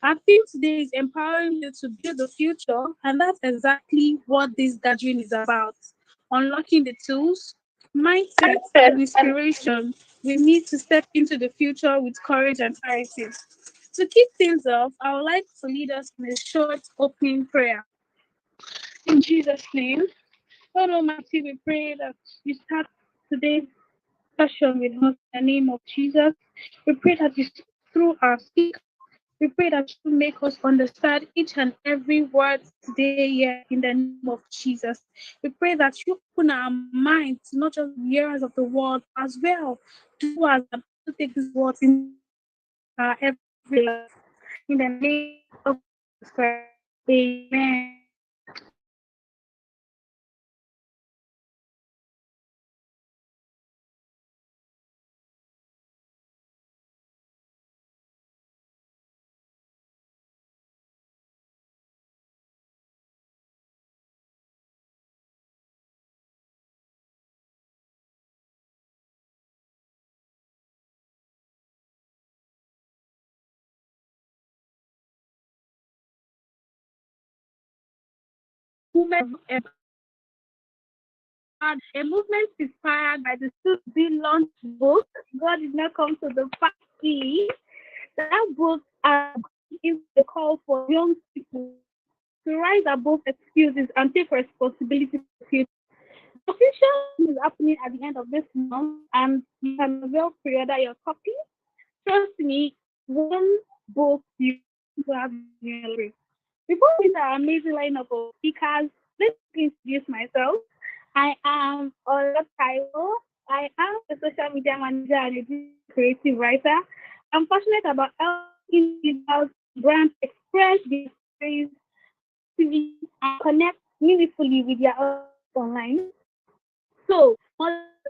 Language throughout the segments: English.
Our theme today is empowering you to build the future, and that's exactly what this gathering is about. Unlocking the tools, mindsets, and inspiration we need to step into the future with courage and clarity. To kick things off, I would like to lead us in a short opening prayer. In Jesus' name, God Almighty, we pray that you start today's session with us in the name of Jesus. We pray that you speak through our speaker. We pray that you make us understand each and every word today here in the name of Jesus. We pray that you open our minds, not just hearers of the word, as well doers and to take these words in our every life. In the name of Jesus Christ. Amen. Movement a movement inspired by the soon-to-be launched book, God Did Not Come to the Party. That book is the call for young people to rise above excuses and take responsibility for the future. The official is happening at the end of this month, and you can well pre-order your copy. Trust me, one book you will have in your library. Before we meet our amazing lineup of speakers, let me introduce myself. I am Ola Taiwo. I am a social media manager and a digital creative writer. I'm passionate about helping individuals, brands express their stories, actively, and connect meaningfully with their audience online. So,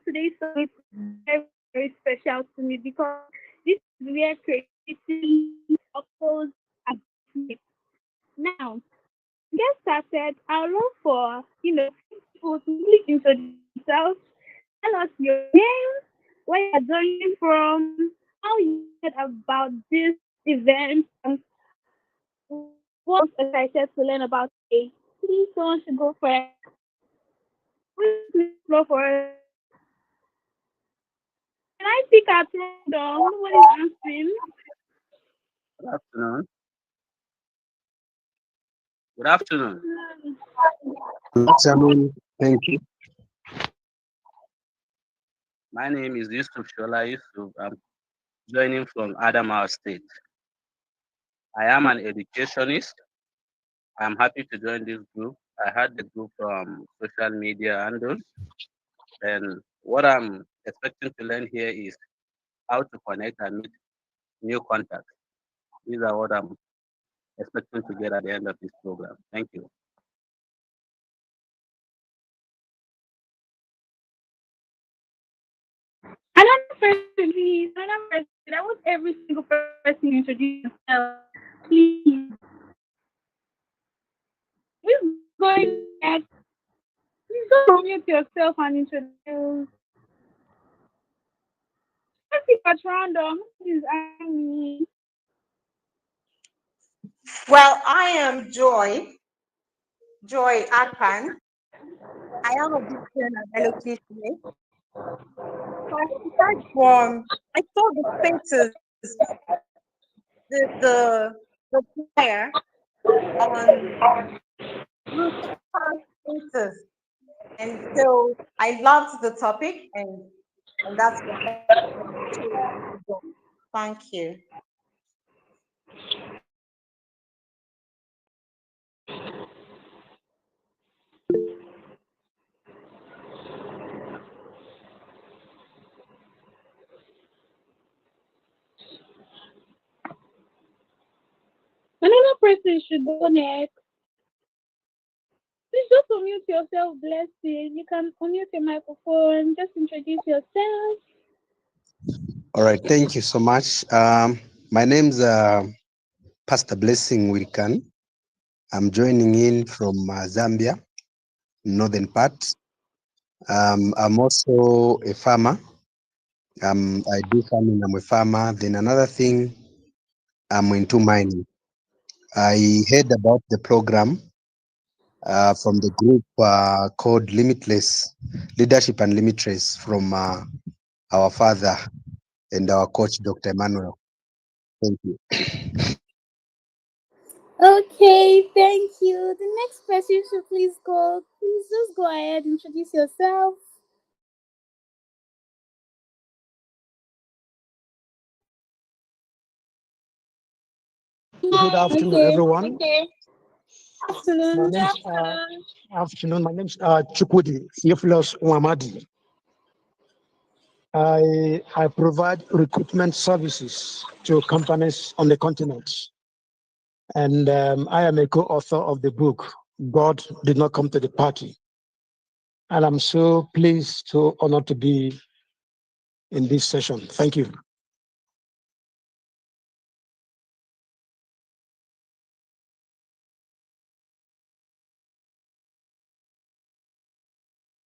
today's summit is very, very special to me because this is where creativity occurs and meets. Now, get started. I would love for people to please introduce themselves. Tell us your name, where you're joining from, how you heard about this event, and what excited to learn about it. Please, someone should go for it. Please go for it. Can I speak at random? Nobody's answering. Good afternoon. Good afternoon. Good afternoon. Thank you. My name is Yusuf Shola Yusuf. I'm joining from Adamawa State. I am an educationist. I'm happy to join this group. I had the group from social media handles, and what I'm expecting to learn here is how to connect and meet new contacts. These are what I'm expecting to get at the end of this program. Thank you. Another person, please. Another person. I want every single person to introduce themselves. Please. Who's going next? Please go unmute yourself and introduce. Let's see what's random. Please ask me. Well, I am Joy Akpan. I am a Christian and elocutionist. So aside from, I saw the status, the flyer on Ruth's status, and so I loved the topic, and that's what I chose to go. Thank you. Another person should go next. Please just unmute yourself, blessing. You can unmute your microphone. Just introduce yourself. All right. Thank you so much. My name's Pastor Blessing Wilkan. I'm joining in from Zambia, northern part. I'm also a farmer. I do farming. I'm a farmer. Then another thing, I'm into mining. I heard about the program from the group called Limitless Leadership and Limitless from our father and our coach, Dr. Emmanuel. Thank you. Okay, thank you. The next person should please go. Please just go ahead, introduce yourself. Good afternoon, Okay. everyone. My Afternoon. name's afternoon. My name's Chukwudi Theophilus Uamadi. I provide recruitment services to companies on the continent, and I am a co-author of the book "God Did Not Come to the Party," and I'm so pleased to honored to be in this session. Thank you.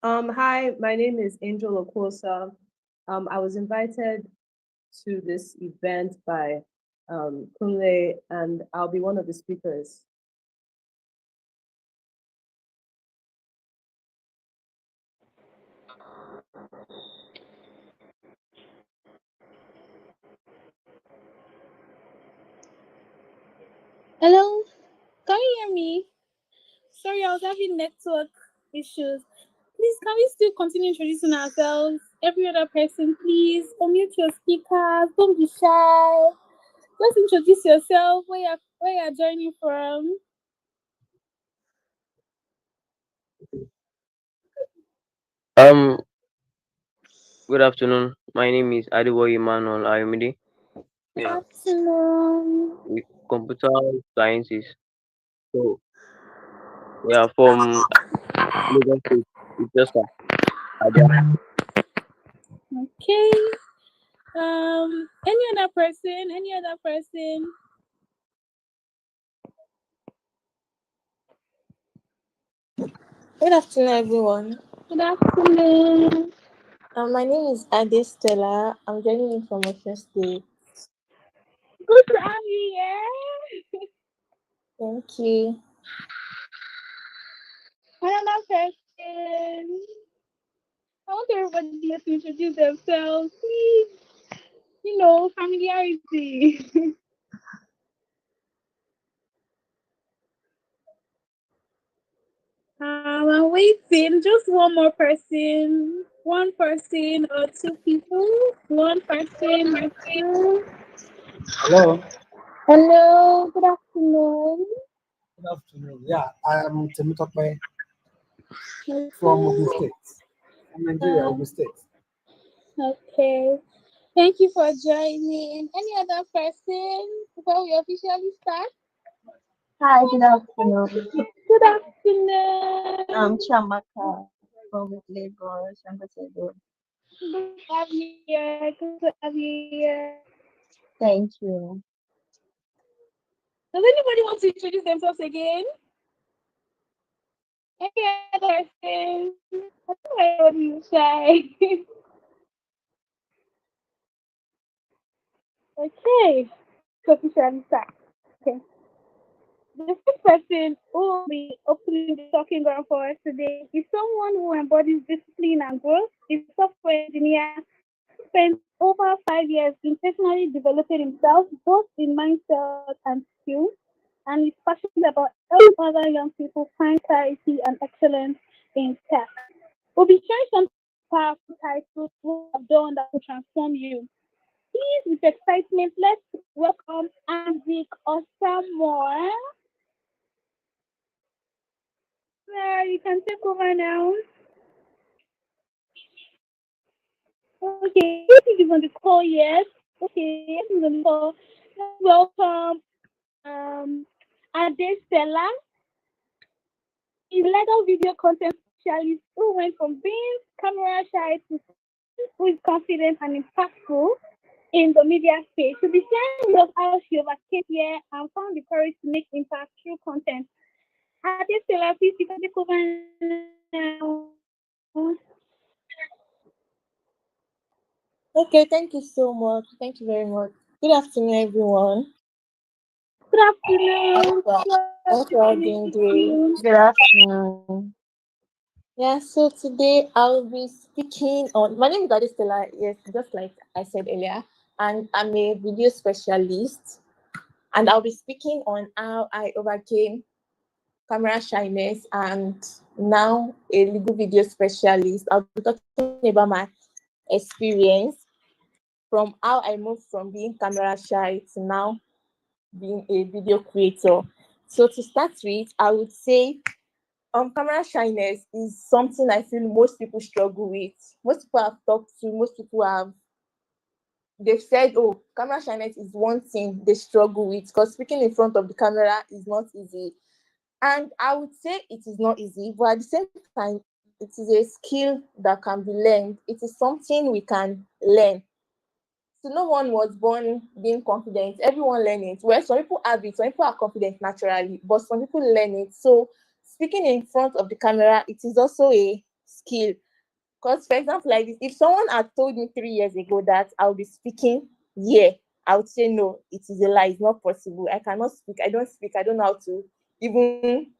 Hi, my name is Angel Okosa. I was invited to this event by Kunle, and I'll be one of the speakers. Hello, can you hear me? Sorry, I was having network issues. Please, can we still continue introducing ourselves? Every other person, please unmute your speakers. Don't be shy. Just introduce yourself. Where you're joining from. Um, Good afternoon. My name is Adiwoye Emmanuel Ayomide. Good Yeah, afternoon. with computer sciences. So yeah, from Lagos State, it's just Adia. Okay. Any other person? Any other person? Good afternoon, everyone. Good afternoon. My name is Ade Stella. I'm joining you from Ocean State. Good to have you here. Thank you. Another person. I want everybody to introduce themselves, please. Familiarity. I'm waiting. Just one more person. One person or two people. One person or two. Hello. Hello. Good afternoon. Good afternoon. Yeah, I am Temitope Okay. from Ogun State. From Nigeria, Ogun State. Okay. Thank you for joining. Any other person before we officially start? Hi, good afternoon. Good afternoon. I'm Chamaka from Lagos, Ambassador. Good to have you here. Good to have you here. Thank you. Does anybody want to introduce themselves again? Any other person? I think everybody is shy. Okay. Officially start. Okay. The first person who will be opening the talking ground for us today is someone who embodies discipline and growth. He's a software engineer who spent over 5 years intentionally developing himself, both in mindset and skills, and is passionate about helping other young people find clarity and excellence in tech. We'll be sharing some powerful titles we have done that will transform you. Please, with excitement, let's welcome Anzik Osamoah. Sarah, you can take over now. Okay, I think he's on the call yet. Okay, he's on the call. Let's welcome Ade Stella. He's a legal video content specialist who went from being camera shy to who is confident and impactful in the media space. She'll be sharing with us how she overcame fear and found the courage to make impact through content. Ade Stella, please, you can take over now. Okay, thank you so much. Thank you very much. Good afternoon, everyone. Good afternoon. Hope you're all doing great. Good afternoon. Yeah, so today I'll be speaking on. My name is Adistella, yes, just like I said earlier, and I'm a video specialist. And I'll be speaking on how I overcame camera shyness and now a legal video specialist. I'll be talking about my experience from how I moved from being camera shy to now being a video creator. So to start with, I would say camera shyness is something I feel most people struggle with. Most people I've talked to, they've said, oh, camera shyness is one thing they struggle with because speaking in front of the camera is not easy. And I would say it is not easy, but at the same time, it is a skill that can be learned. It is something we can learn. So no one was born being confident. Everyone learn it. Well, some people have it, some people are confident naturally, but some people learn it. So speaking in front of the camera, it is also a skill. Because for example, like this, if someone had told me 3 years ago that I'll be speaking, I would say no, it is a lie, it's not possible. I cannot speak, I don't speak, I don't know how to even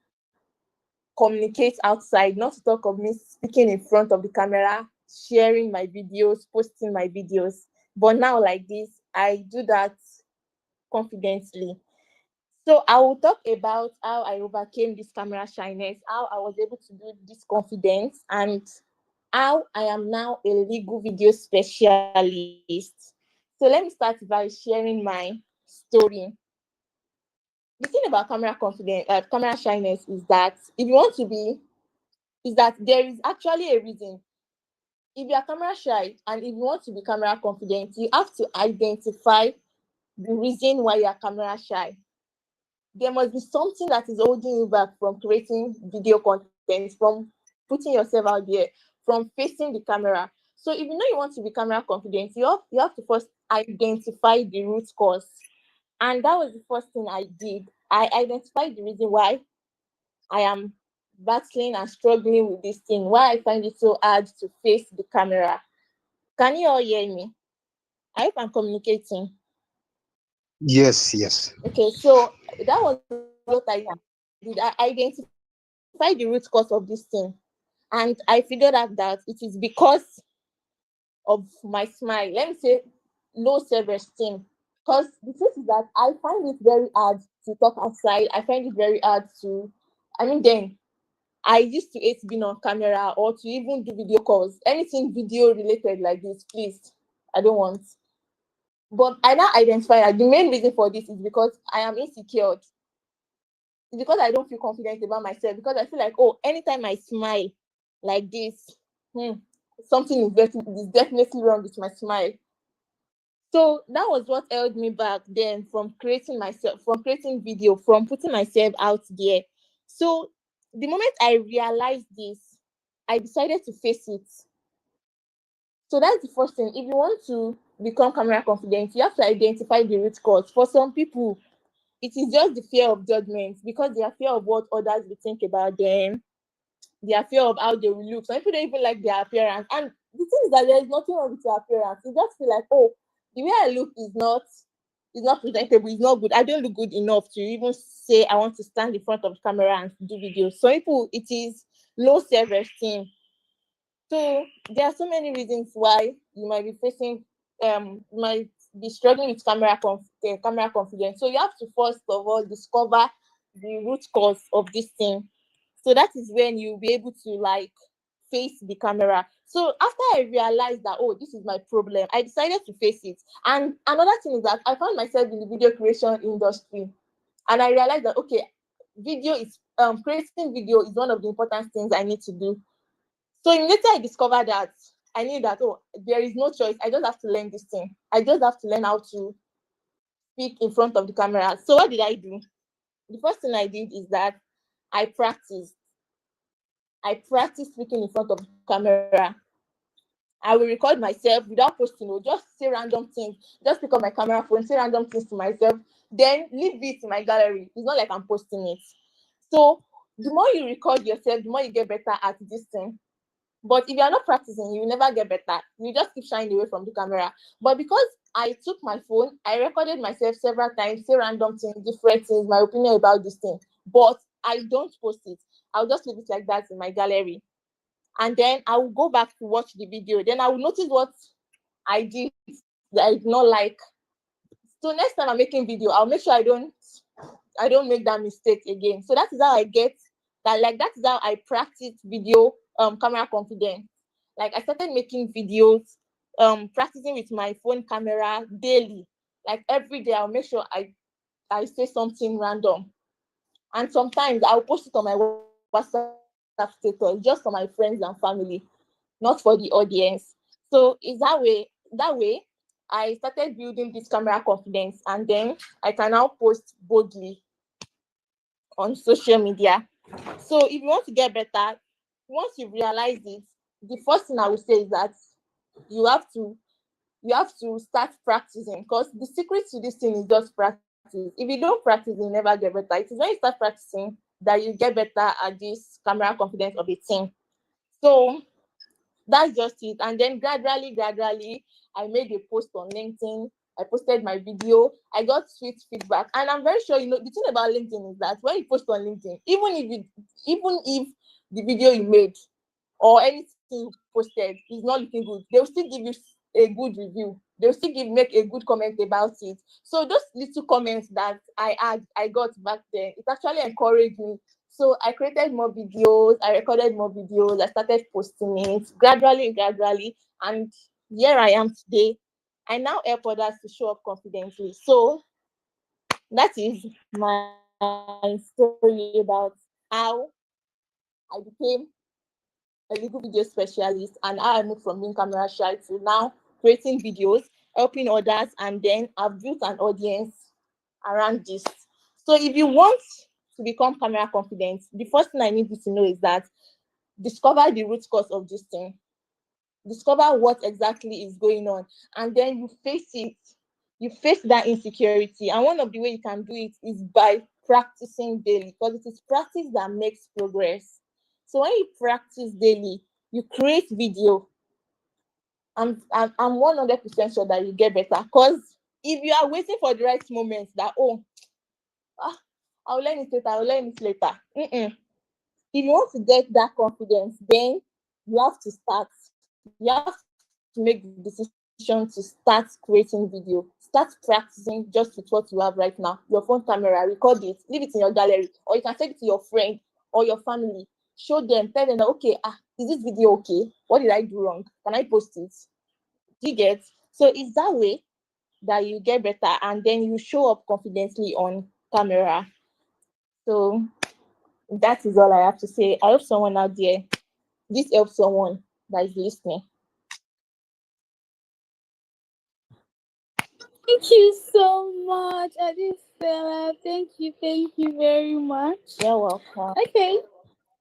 communicate outside, not to talk of me speaking in front of the camera, sharing my videos, posting my videos. But now, like this, I do that confidently. So I will talk about how I overcame this camera shyness, how I was able to do this confidence, and how I am now a legal video specialist. So let me start by sharing my story. The thing about camera shyness is that if you want to be, is that there is actually a reason. If you are camera shy and if you want to be camera confident, you have to identify the reason why you are camera shy. There must be something that is holding you back from creating video content, from putting yourself out there, from facing the camera. So if you know you want to be camera confident, you have to first identify the root cause. And that was the first thing I did. I identified the reason why I am battling and struggling with this thing, why I find it so hard to face the camera. Can you all hear me? I hope I'm communicating. Yes. Okay, so that was what I did. I identified the root cause of this thing, and I figured out that it is because of my smile. Let me say low self-esteem. Because the truth is that I find it very hard to talk outside. I find it very hard to, then I used to hate being on camera or to even do video calls. Anything video related like this, please, I don't want. But I now identify that the main reason for this is because I am insecure. It's because I don't feel confident about myself. Because I feel like, oh, anytime I smile like this, something is definitely wrong with my smile. So that was what held me back then from creating video, from putting myself out there. So the moment I realized this, I decided to face it. So that's the first thing. If you want to become camera confident, you have to identify the root cause. For some people, it is just the fear of judgment because they are fear of what others will think about them. They are fear of how they will look. Some people don't even like their appearance. And the thing is that there is nothing wrong with your appearance. You just feel like, oh, the way I look is not presentable, it's not good. I don't look good enough to even say I want to stand in front of the camera and do videos. Some people, it is low self-esteem. So there are so many reasons why you might be facing, might be struggling with camera confidence. So you have to first of all discover the root cause of this thing. So that is when you'll be able to face the camera. So after I realized that, oh, this is my problem, I decided to face it. And another thing is that I found myself in the video creation industry, and I realized that okay, creating video is one of the important things I need to do. So immediately I discovered that I knew that, oh, there is no choice. I just have to learn this thing. I just have to learn how to speak in front of the camera. So what did I do? The first thing I did is that I practiced speaking in front of the camera. I will record myself without posting, just say random things. Just pick up my camera phone, say random things to myself, then leave it in my gallery. It's not like I'm posting it. So the more you record yourself, the more you get better at this thing. But if you are not practicing, you will never get better. You just keep shying away from the camera. But because I took my phone, I recorded myself several times, say random things, different things, my opinion about this thing, but I don't post it. I'll just leave it like that in my gallery. And then I will go back to watch the video. Then I will notice what I did that I did not like. So next time I'm making video, I'll make sure I don't make that mistake again. So that is how I get that, like that is how I practice video camera confidence. Like I started making videos, practicing with my phone camera daily. Like every day I'll make sure I say something random. And sometimes I'll post it on my WhatsApp status just for my friends and family, not for the audience. So it's that way I started building this camera confidence, and then I can now post boldly on social media. So if you want to get better, once you realize it, the first thing I would say is that you have to start practicing, because the secret to this thing is just practice. If you don't practice, you never get better. It is when you start practicing that you get better at this camera confidence of a thing. So that's just it. And then gradually, I made a post on LinkedIn. I posted my video. I got sweet feedback, and I'm very sure the thing about LinkedIn is that when you post on LinkedIn, even if the video you made or anything you posted is not looking good, they'll still give you a good review. They'll still make a good comment about it. So those little comments that I got back then, it actually encouraged me. So I created more videos, I recorded more videos, I started posting it gradually, and here I am today. I now help others to show up confidently. So that is my story about how I became a legal video specialist and how I moved from being camera shy to now creating videos, helping others, and then I've built an audience around this. So if you want to become camera confident, the first thing I need you to know is that discover the root cause of this thing. Discover what exactly is going on, and then you face it. You face that insecurity. And one of the ways you can do it is by practicing daily, because it is practice that makes progress. So when you practice daily, you create video. I'm 100% sure that you get better. Because if you are waiting for the right moment, that I'll learn it later. If you want to get that confidence, then you have to start. You have to make the decision to start creating video. Start practicing just with what you have right now. Your phone camera, record it, leave it in your gallery, or you can take it to your friend or your family. Show them, tell them that, okay, is this video okay? What did I do wrong? Can I post it? Do you get? So it's that way that you get better, and then you show up confidently on camera. So that is all I have to say. I hope someone out there, this helps someone that is listening. Thank you so much, Adisela. Thank you very much. You're welcome. Okay.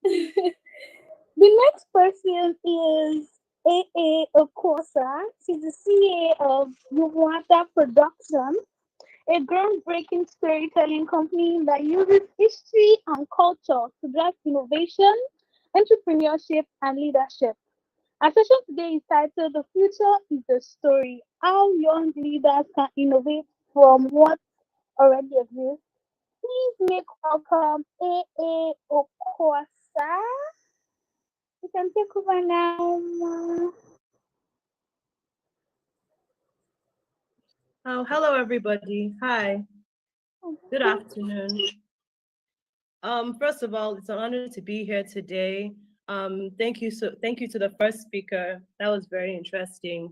The next person is A.A. Okosa. She's the CA of Yumwata Production, a groundbreaking storytelling company that uses history and culture to drive innovation, entrepreneurship, and leadership. Our session today is titled The Future is the Story, How Young Leaders Can Innovate from What Already Exists. Please make welcome A.A. Okosa. You can take over now. Oh, hello everybody. Hi. Good afternoon. First of all, it's an honor to be here today. Thank you to the first speaker. That was very interesting.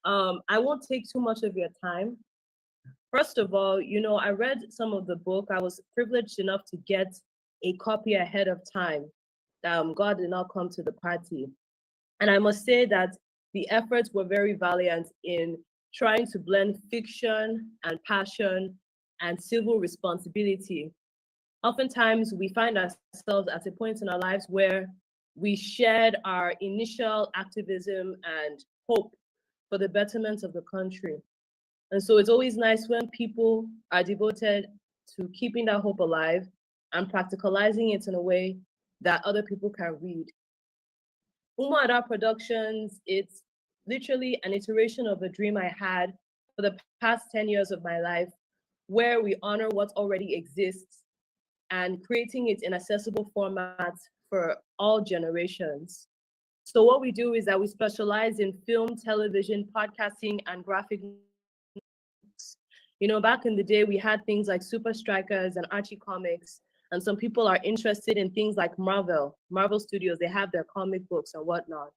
I won't take too much of your time. First of all, I read some of the book. I was privileged enough to get a copy ahead of time. God did not come to the party. And I must say that the efforts were very valiant in trying to blend fiction and passion and civil responsibility. Oftentimes, we find ourselves at a point in our lives where we shared our initial activism and hope for the betterment of the country. And so it's always nice when people are devoted to keeping that hope alive and practicalizing it in a way that other people can read. Umuada Productions, it's literally an iteration of a dream I had for the past 10 years of my life, where we honor what already exists and creating it in accessible formats for all generations. So what we do is that we specialize in film, television, podcasting, and graphic. You know, back in the day, we had things like Super Strikers and Archie Comics, and some people are interested in things like Marvel Studios. They have their comic books and whatnot.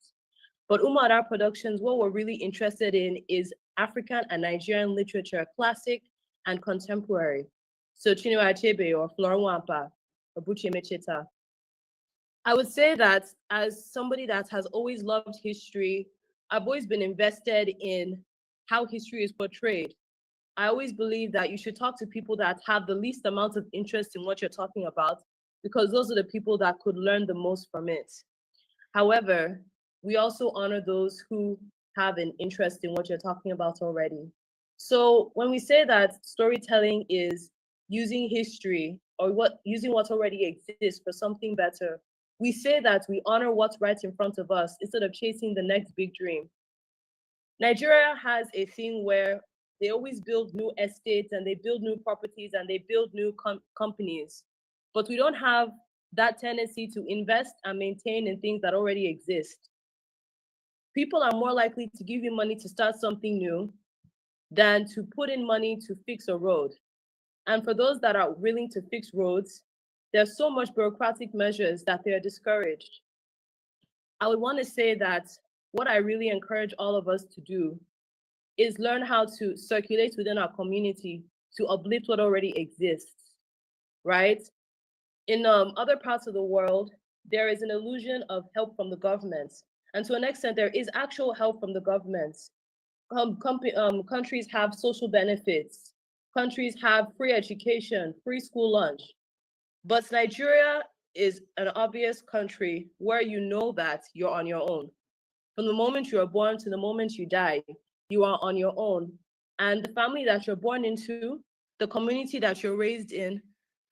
But Umara Productions, what we're really interested in is African and Nigerian literature, classic and contemporary. So Chinua Achebe or Flora Wampa or Buchi Mecheta. I would say that as somebody that has always loved history, I've always been invested in how history is portrayed. I always believe that you should talk to people that have the least amount of interest in what you're talking about, because those are the people that could learn the most from it. However, we also honor those who have an interest in what you're talking about already. So when we say that storytelling is using history or using what already exists for something better, we say that we honor what's right in front of us instead of chasing the next big dream. Nigeria has a thing where they always build new estates and they build new properties and they build new companies, but we don't have that tendency to invest and maintain in things that already exist. People are more likely to give you money to start something new than to put in money to fix a road. And for those that are willing to fix roads, there's so much bureaucratic measures that they are discouraged. I would want to say that what I really encourage all of us to do is learn how to circulate within our community to uplift what already exists, right? In other parts of the world, there is an illusion of help from the government. And to an extent, there is actual help from the government. Countries have social benefits. Countries have free education, free school lunch. But Nigeria is an obvious country where you know that you're on your own. From the moment you are born to the moment you die, you are on your own. And the family that you're born into, the community that you're raised in,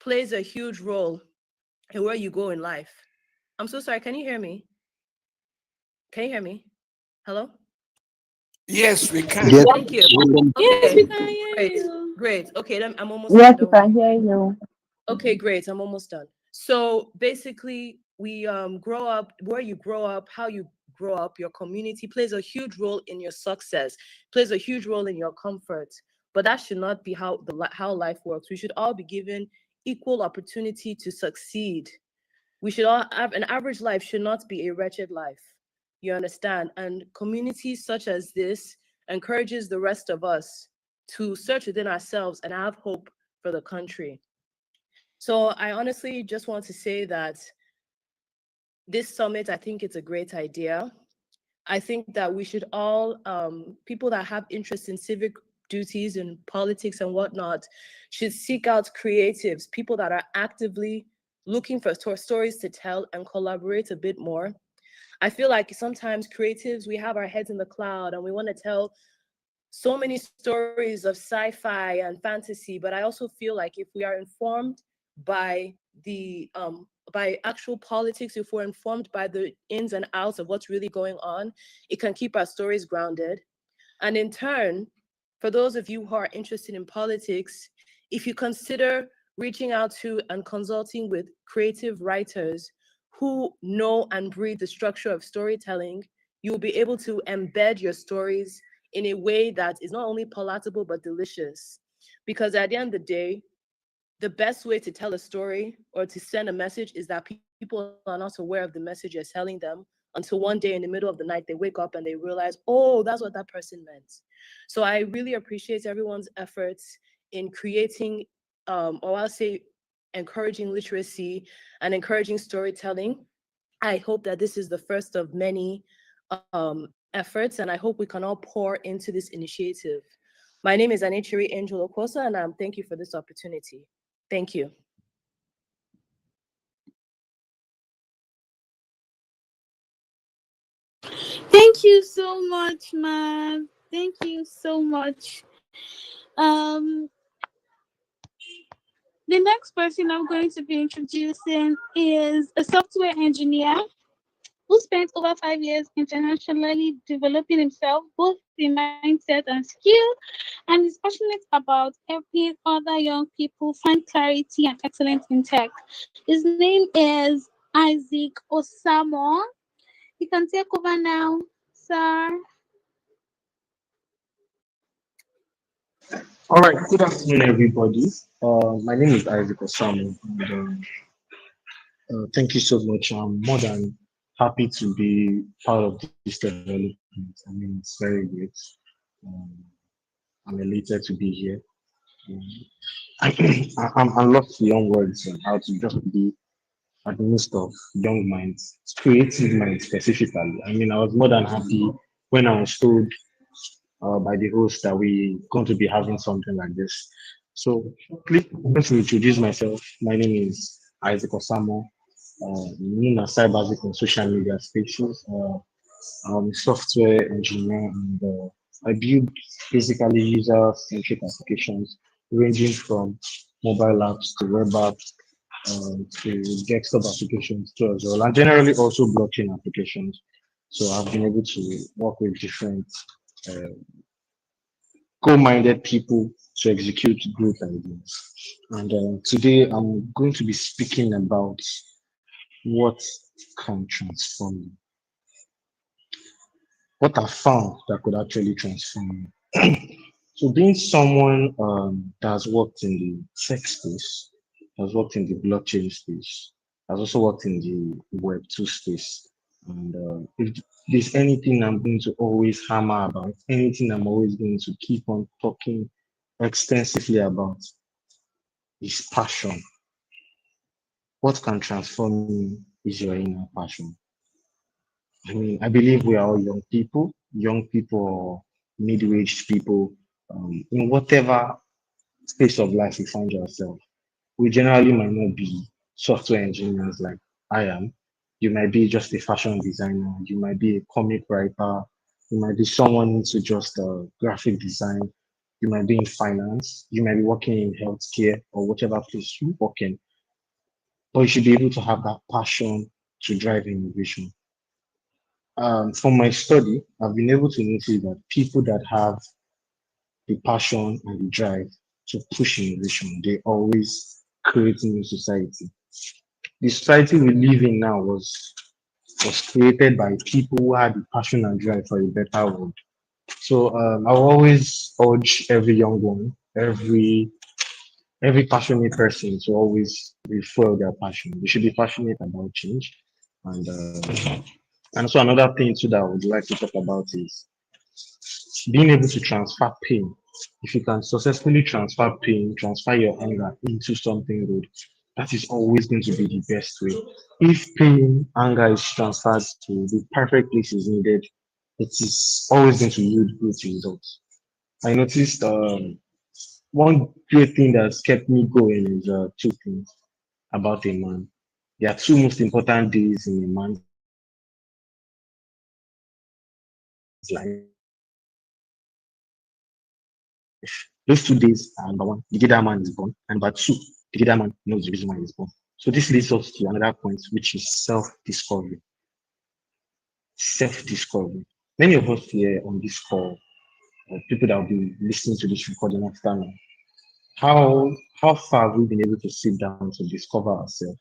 plays a huge role in where you go in life. I'm so sorry, can you hear me? Can you hear me? Hello? Yes, we can. Yes. Thank you. Yes, Okay, we can hear great, you. great. Okay, then I'm almost Yes, done. we Don't worry. can hear you. Okay, great. I'm almost done. So basically, we grow up, where you grow up, how you grow up, your community plays a huge role in your success, plays a huge role in your comfort. But that should not be how life works. We should all be given equal opportunity to succeed. We should all have an average life, should not be a wretched life. You understand? And communities such as this encourages the rest of us to search within ourselves and have hope for the country. So I honestly just want to say that this summit, I think it's a great idea. I think that we should all, people that have interest in civic duties and politics and whatnot, should seek out creatives, people that are actively looking for stories to tell and collaborate a bit more. I feel like sometimes creatives, we have our heads in the cloud and we want to tell so many stories of sci-fi and fantasy, but I also feel like if we are informed by the by actual politics, if we're informed by the ins and outs of what's really going on, it can keep our stories grounded. And in turn, for those of you who are interested in politics, if you consider reaching out to and consulting with creative writers who know and breathe the structure of storytelling, you will be able to embed your stories in a way that is not only palatable but delicious. Because at the end of the day, the best way to tell a story or to send a message is that people are not aware of the message you're telling them until one day in the middle of the night they wake up and they realize, oh, that's what that person meant. So I really appreciate everyone's efforts in creating, or I'll say encouraging literacy and encouraging storytelling. I hope that this is the first of many efforts, and I hope we can all pour into this initiative. My name is Anichiri Angel Okosa, and thank you for this opportunity. Thank you. Thank you so much, ma'am. Thank you so much. The next person I'm going to be introducing is a software engineer who spent over 5 years internationally developing himself both in mindset and skill, and is passionate about helping other young people find clarity and excellence in tech. His name is Isaac Osamo. You can take over now, sir. All right, good afternoon, everybody. My name is Isaac Osamo, and thank you so much. I'm more than happy to be part of this development. I mean, it's very great. Um, I'm elated to be here. Um, I'm lost beyond words on how to just be at the midst of young minds, creative minds specifically. I mean, I was more than happy when I was told by the host that we going to be having something like this. So, please, I'm going to introduce myself. My name is Isaac Osamo, known as Cyberzik on social media spaces. I'm a software engineer, and I build basically user-centric applications ranging from mobile apps to web apps to desktop applications too as well, and generally also blockchain applications. So I've been able to work with different uh, minded people to execute great ideas. And today I'm going to be speaking about what can transform you, what I found that could actually transform you. So being someone that has worked in the tech space, has worked in the blockchain space, has also worked in the Web2 space. And if there's anything I'm going to always hammer about, anything I'm always going to keep on talking extensively about is passion. What can transform you is your inner passion. I mean, I believe we are all young people or middle-aged people, in whatever space of life you find yourself. We generally might not be software engineers like I am. You might be just a fashion designer. You might be a comic writer. You might be someone into just graphic design. You might be in finance. You might be working in healthcare or whatever place you work in. But you should be able to have that passion to drive innovation. From my study, I've been able to notice that people that have the passion and the drive to push innovation, they always create new society. The society we live in now was created by people who had the passion and drive for a better world. So I will always urge every young one, every passionate person to always refuel their passion. They should be passionate about change, and and also another thing too that I would like to talk about is being able to transfer pain. If you can successfully transfer pain, transfer your anger into something good, that is always going to be the best way. If pain, anger is transferred to the perfect places needed, it is always going to yield good results. I noticed one great thing that's kept me going is two things about a man. There are two most important days in a man's life. Those 2 days are number one, the day that man is born, and number two, the day that man knows the reason why he's born. So this leads us to another point, which is self-discovery. Self-discovery. Many of us here on this call, people that will be listening to this recording after now, how far have we been able to sit down to discover ourselves?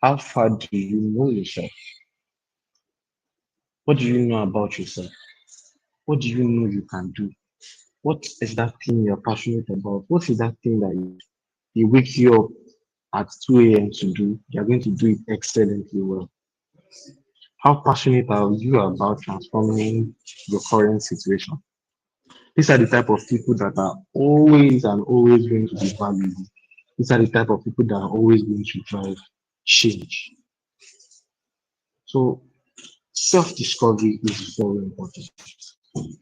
How far do you know yourself? What do you know about yourself? What do you know you can do? What is that thing you're passionate about? What is that thing that you wake you up at 2 a.m. to do? You're going to do it excellently well. How passionate are you about transforming your current situation? These are the type of people that are always and always going to be valuable. These are the type of people that are always going to drive change. So self-discovery is very important.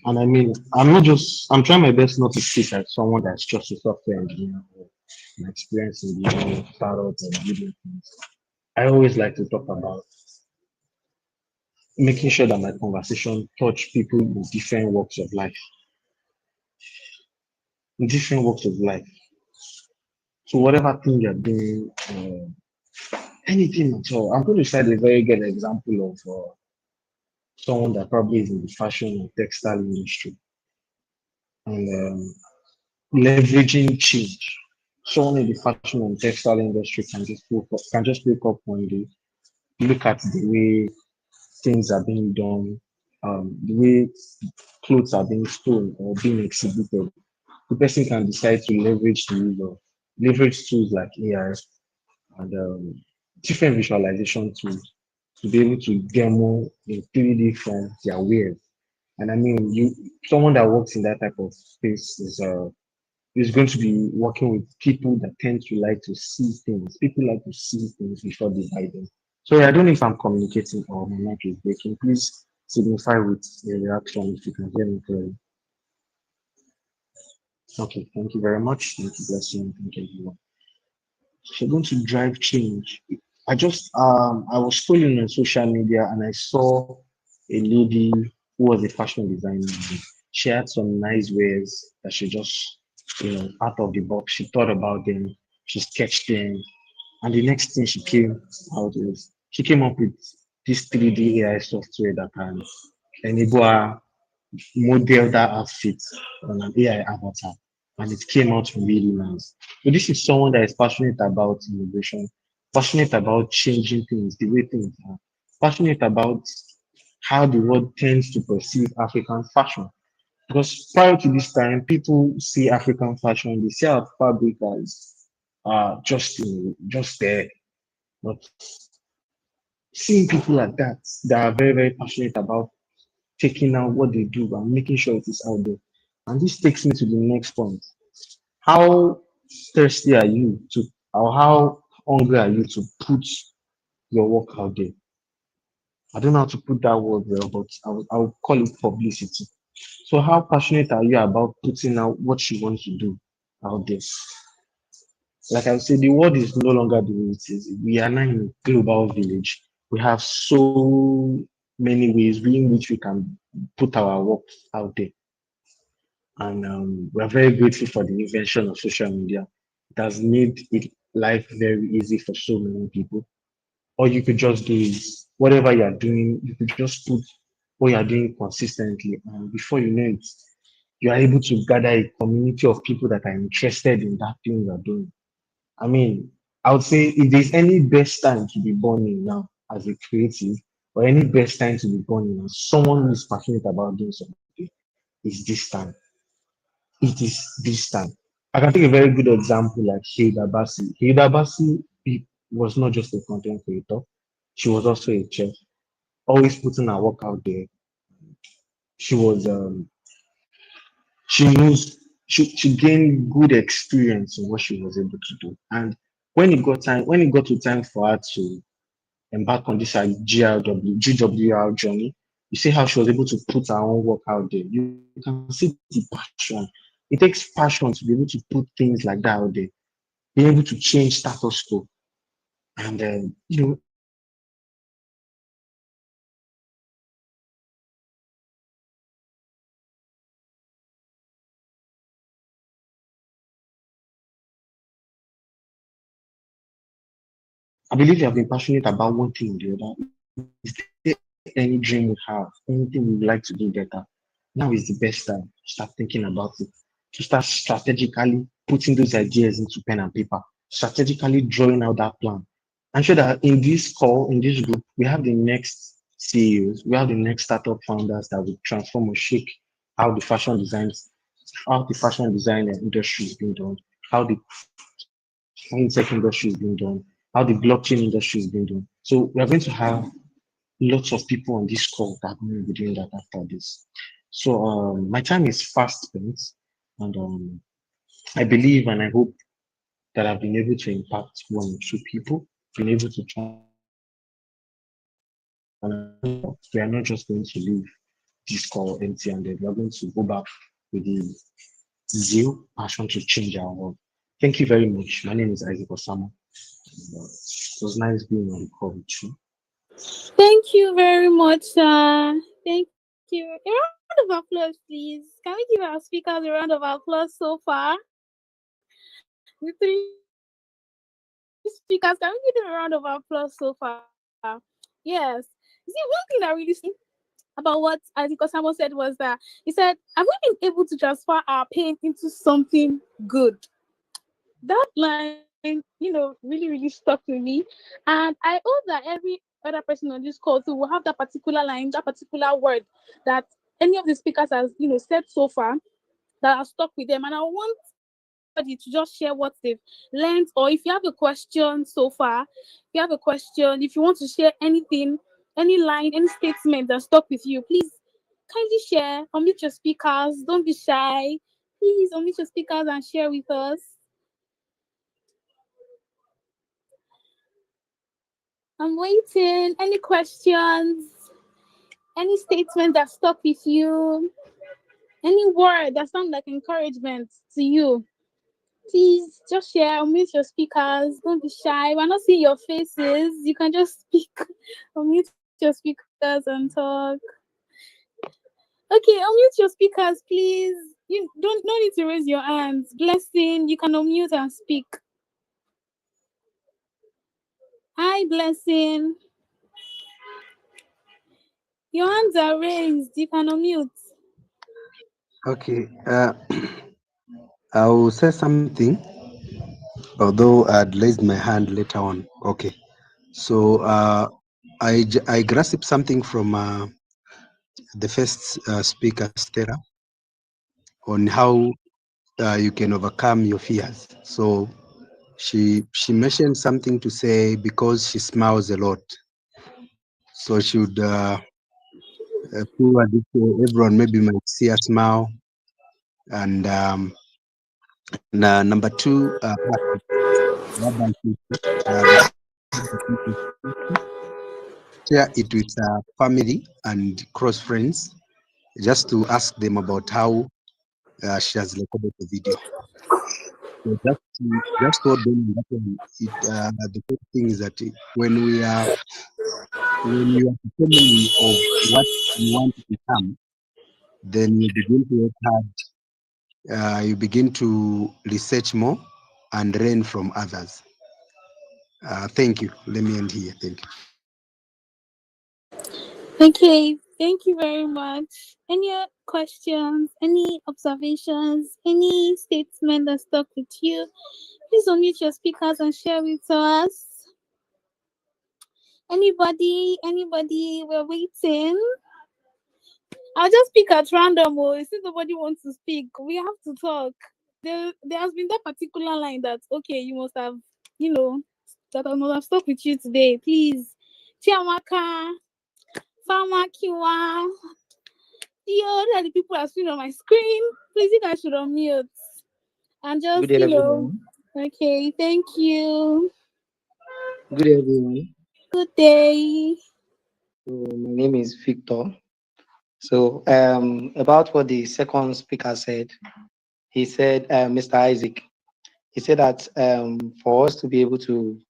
And I mean, I'm trying my best not to speak as someone that's just a software engineer or an experience in the startups and video things. I always like to talk about making sure that my conversation touch people in different walks of life. In different walks of life. So whatever thing you're doing, anything at all. I'm going to cite a very good example of someone that probably is in the fashion or textile industry, and leveraging change. Someone in the fashion and textile industry can just wake up one day, look at the way things are being done, the way clothes are being stolen or being exhibited. The person can decide to leverage tools like AI and different visualization tools to be able to demo in 3D from their wares. And I mean, someone that works in that type of space is going to be working with people that tend to like to see things. People like to see things before they buy them. So I don't know if I'm communicating or my mic is breaking. Please signify with your reaction if you can hear me clearly. Okay, thank you very much. Thank you, blessing. Thank you, everyone. So going to drive change. I was scrolling on social media and I saw a lady who was a fashion designer. She had some nice wares that she just, out of the box. She thought about them, she sketched them, and the next thing she came up with this 3D AI software that can enable her model that outfit on an AI avatar, and it came out really nice. So this is someone that is passionate about innovation, passionate about changing things, the way things are, passionate about how the world tends to perceive African fashion. Because prior to this time, people see African fashion, they see our fabric as just there. But seeing people like that are very, very passionate about taking out what they do and making sure it is out there. And this takes me to the next point. How thirsty are you to, or how hungry are you to put your work out there? I don't know how to put that word well, but I will call it publicity. So, how passionate are you about putting out what you want to do out there? Like I said, the world is no longer the way it is. We are now in a global village. We have so many ways in which we can put our work out there. And we're very grateful for the invention of social media. It has made life very easy for so many people. All you could just do is whatever you're doing, you could just put what you're doing consistently. And before you know it, you are able to gather a community of people that are interested in that thing you're doing. I mean, I would say if there's any best time to be born in now as a creative, or any best time to be born in as someone who is passionate about doing something, is this time. It is this time. I can take a very good example like Hilda Bassi. Hilda Bassi was not just a content creator, she was also a chef, always putting her work out there. She was she knows she gained good experience in what she was able to do. And when it got to time for her to embark on this GWR journey, you see how she was able to put her own work out there. You can see the passion. It takes passion to be able to put things like that out there, be able to change status quo. And I believe you have been passionate about one thing or the other. Is there any dream you have, anything you'd like to do better? Now is the best time to start thinking about it, to start strategically putting those ideas into pen and paper, strategically drawing out that plan. I'm sure that in this call, in this group, we have the next CEOs, we have the next startup founders that will transform or shake how how the fashion design industry is being done, how the fintech industry is being done, how the blockchain industry is being done. So we are going to have lots of people on this call that will be doing that after this. So my time is fast spent, and I believe and I hope that I've been able to impact one or two people, been able to try. And we are not just going to leave this call empty-handed. We are going to go back with the zeal, passion to change our world. Thank you very much. My name is Isaac Osama. It was nice being on the call with you. Thank you very much, sir. Thank you. A round of applause, please. Can we give our speakers a round of applause so far? The three speakers, can we give them a round of applause so far? Yes. See, one thing that really about what Auntie Kosamo said was that he said, "Have we been able to transfer our pain into something good?" That line, really, really stuck with me. And I hope that every other person on this call too will have that particular line, that particular word that any of the speakers has, said so far that are stuck with them. And I want everybody to just share what they've learned, or if you have a question so far, if you want to share anything, any line, any statement that stuck with you, please kindly share. Unmute your speakers. Don't be shy. Please unmute your speakers and share with us. I'm waiting. Any questions? Any statement that stuck with you? Any word that sounds like encouragement to you? Please just share. Unmute your speakers. Don't be shy. We're not seeing your faces. You can just speak. Unmute your speakers and talk. Okay, unmute your speakers, please. You no need to raise your hands. Blessing, you can unmute and speak. Hi, Blessing. Your hands are raised. You can unmute. Okay. I will say something, although I'd raised my hand later on. Okay. So I grasped something from the first speaker, Stella, on how you can overcome your fears. So she mentioned something to say because she smiles a lot. So she would prove as if everyone maybe might see a smile. And number two, share it with family and close friends, just to ask them about how she has recorded the video. So just told them that the first thing is that when you are determining of what you want to become, then you begin to work hard. You begin to research more and learn from others. Thank you. Let me end here. Thank you. Okay, thank you very much. Any questions, any observations, any statement that stuck with you? Please unmute your speakers and share with us. Anybody, we're waiting. I'll just speak at random. Since nobody wants to speak, we have to talk. There has been that particular line that, okay, you must have, that I must have stuck with you today. Please, Chiamaka, Farmer Kiwa, the people are still on my screen. Please, you guys should unmute. And just, Good day, everyone. Okay, thank you. Good day, everyone. Good day. So my name is Victor. So about what the second speaker said, he said, Mr. Isaac, he said that for us to be able to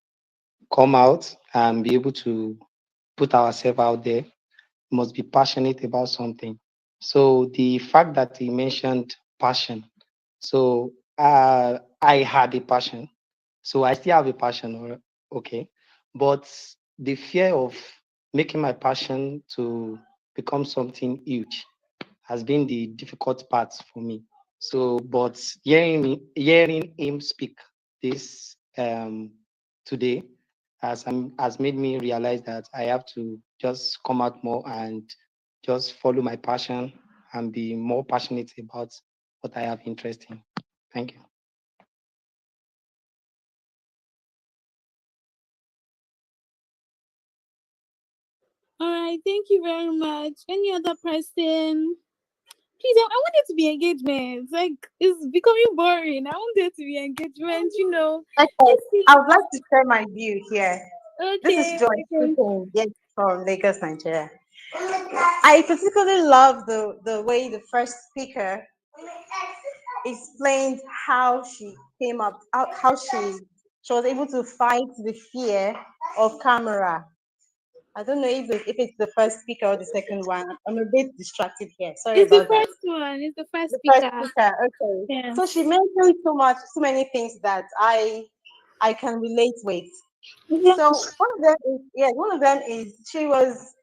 come out and be able to put ourselves out there, we must be passionate about something. So the fact that he mentioned passion, so I had a passion, so I still have a passion, okay, but the fear of making my passion to become something huge has been the difficult part for me. So, but hearing him speak this today has made me realize that I have to just come out more and just follow my passion and be more passionate about what I have interest in. Thank you. All right, thank you very much. Any other person? Please, I want it to be engagement. Like, it's becoming boring. I want there to be engagement, Okay, I would like to share my view here. Okay. This is Joy speaking, yes, from Lagos, Nigeria. I particularly love the way the first speaker explained how she came up, how she was able to fight the fear of camera. I don't know if it's the first speaker or the second one. I'm a bit distracted here. Sorry about that. It's the first one. It's the first speaker. speaker. Okay. Yeah. So she mentioned so many things that I can relate with. So one of them is she was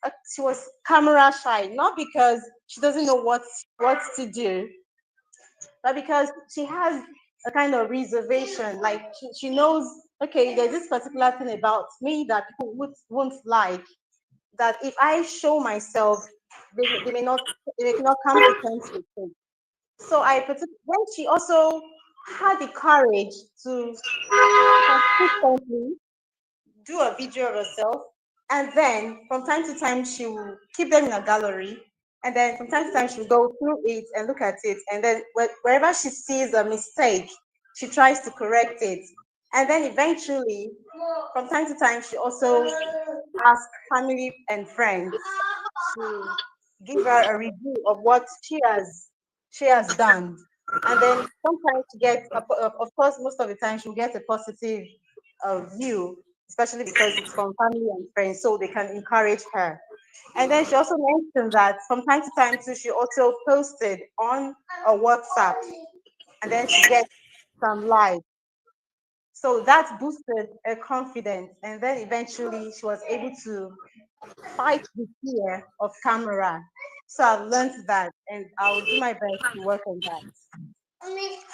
camera shy, not because she doesn't know what to do, but because she has a kind of reservation. Like she knows, okay, there's this particular thing about me that people won't like. That if I show myself, they may not come to terms with it. So when she also had the courage to consistently do a video of herself, and then from time to time she will keep them in a gallery, and then from time to time she'll go through it and look at it, and then wherever she sees a mistake, she tries to correct it, and then eventually, from time to time, she also asks family and friends to give her a review of what she has done. And then sometimes she gets, of course, most of the time she'll get a positive view, especially because it's from family and friends, so they can encourage her. And then she also mentioned that from time to time too, she also posted on a WhatsApp, and then she gets some likes. So that boosted her confidence, and then eventually she was able to fight the fear of camera. So I've learned that, and I'll do my best to work on that.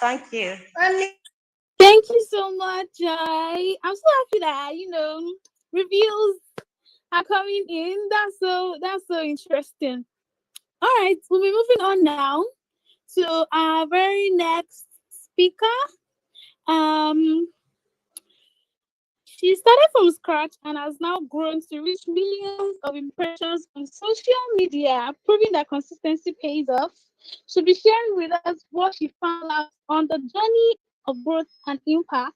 Thank you. Thank you so much, Joy. I'm so happy that reviews are coming in. That's so interesting. All right, we'll be moving on now to our very next speaker. She started from scratch and has now grown to reach millions of impressions on social media, proving that consistency pays off. She'll be sharing with us what she found out on the journey of growth and impact.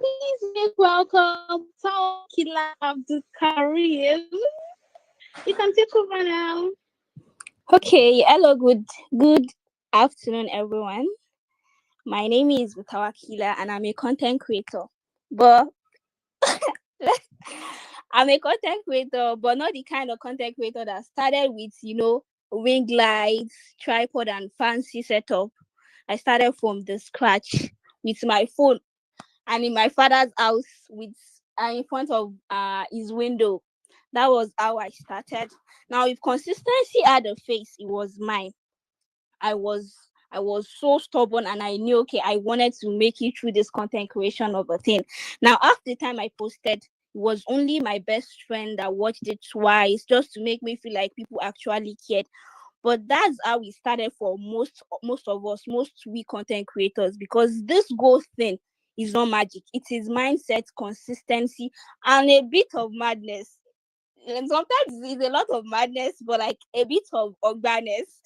Please make welcome Tawakila Abdul Karim. You can take over now. Okay, hello, good afternoon, everyone. My name is Tawakila and I'm a content creator. But I'm a content creator, but not the kind of content creator that started with, ring lights, tripod, and fancy setup. I started from the scratch with my phone and in my father's house with in front of his window. That was how I started. Now, if consistency had a face, it was mine. I was so stubborn and I knew, okay, I wanted to make it through this content creation of a thing. Now, after the time I posted, it was only my best friend that watched it twice just to make me feel like people actually cared. But that's how we started for most of us, most we content creators, because this growth thing is not magic. It is mindset, consistency, and a bit of madness. And sometimes it's a lot of madness, but like a bit of urbaness.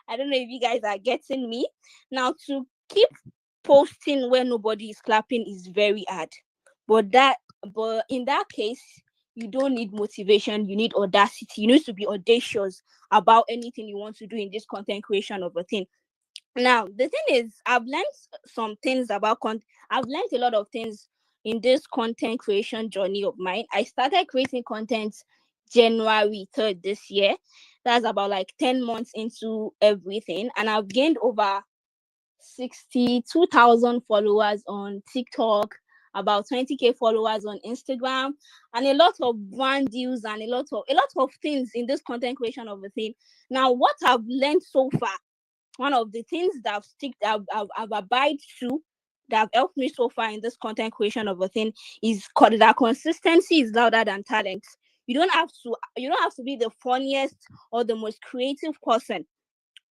I don't know if you guys are getting me. Now, to keep posting when nobody is clapping is very hard. But in that case, you don't need motivation, you need audacity. You need to be audacious about anything you want to do in this content creation of a thing. Now, the thing is, I've learned some things about I've learned a lot of things in this content creation journey of mine. I started creating content January 3rd this year. That's about like 10 months into everything. And I've gained over 62,000 followers on TikTok, about 20k followers on Instagram, and a lot of brand deals and a lot of things in this content creation of a thing. Now, what I've learned so far, one of the things that I've abided to that have helped me so far in this content creation of a thing is that consistency is louder than talent. You don't have to be the funniest or the most creative person.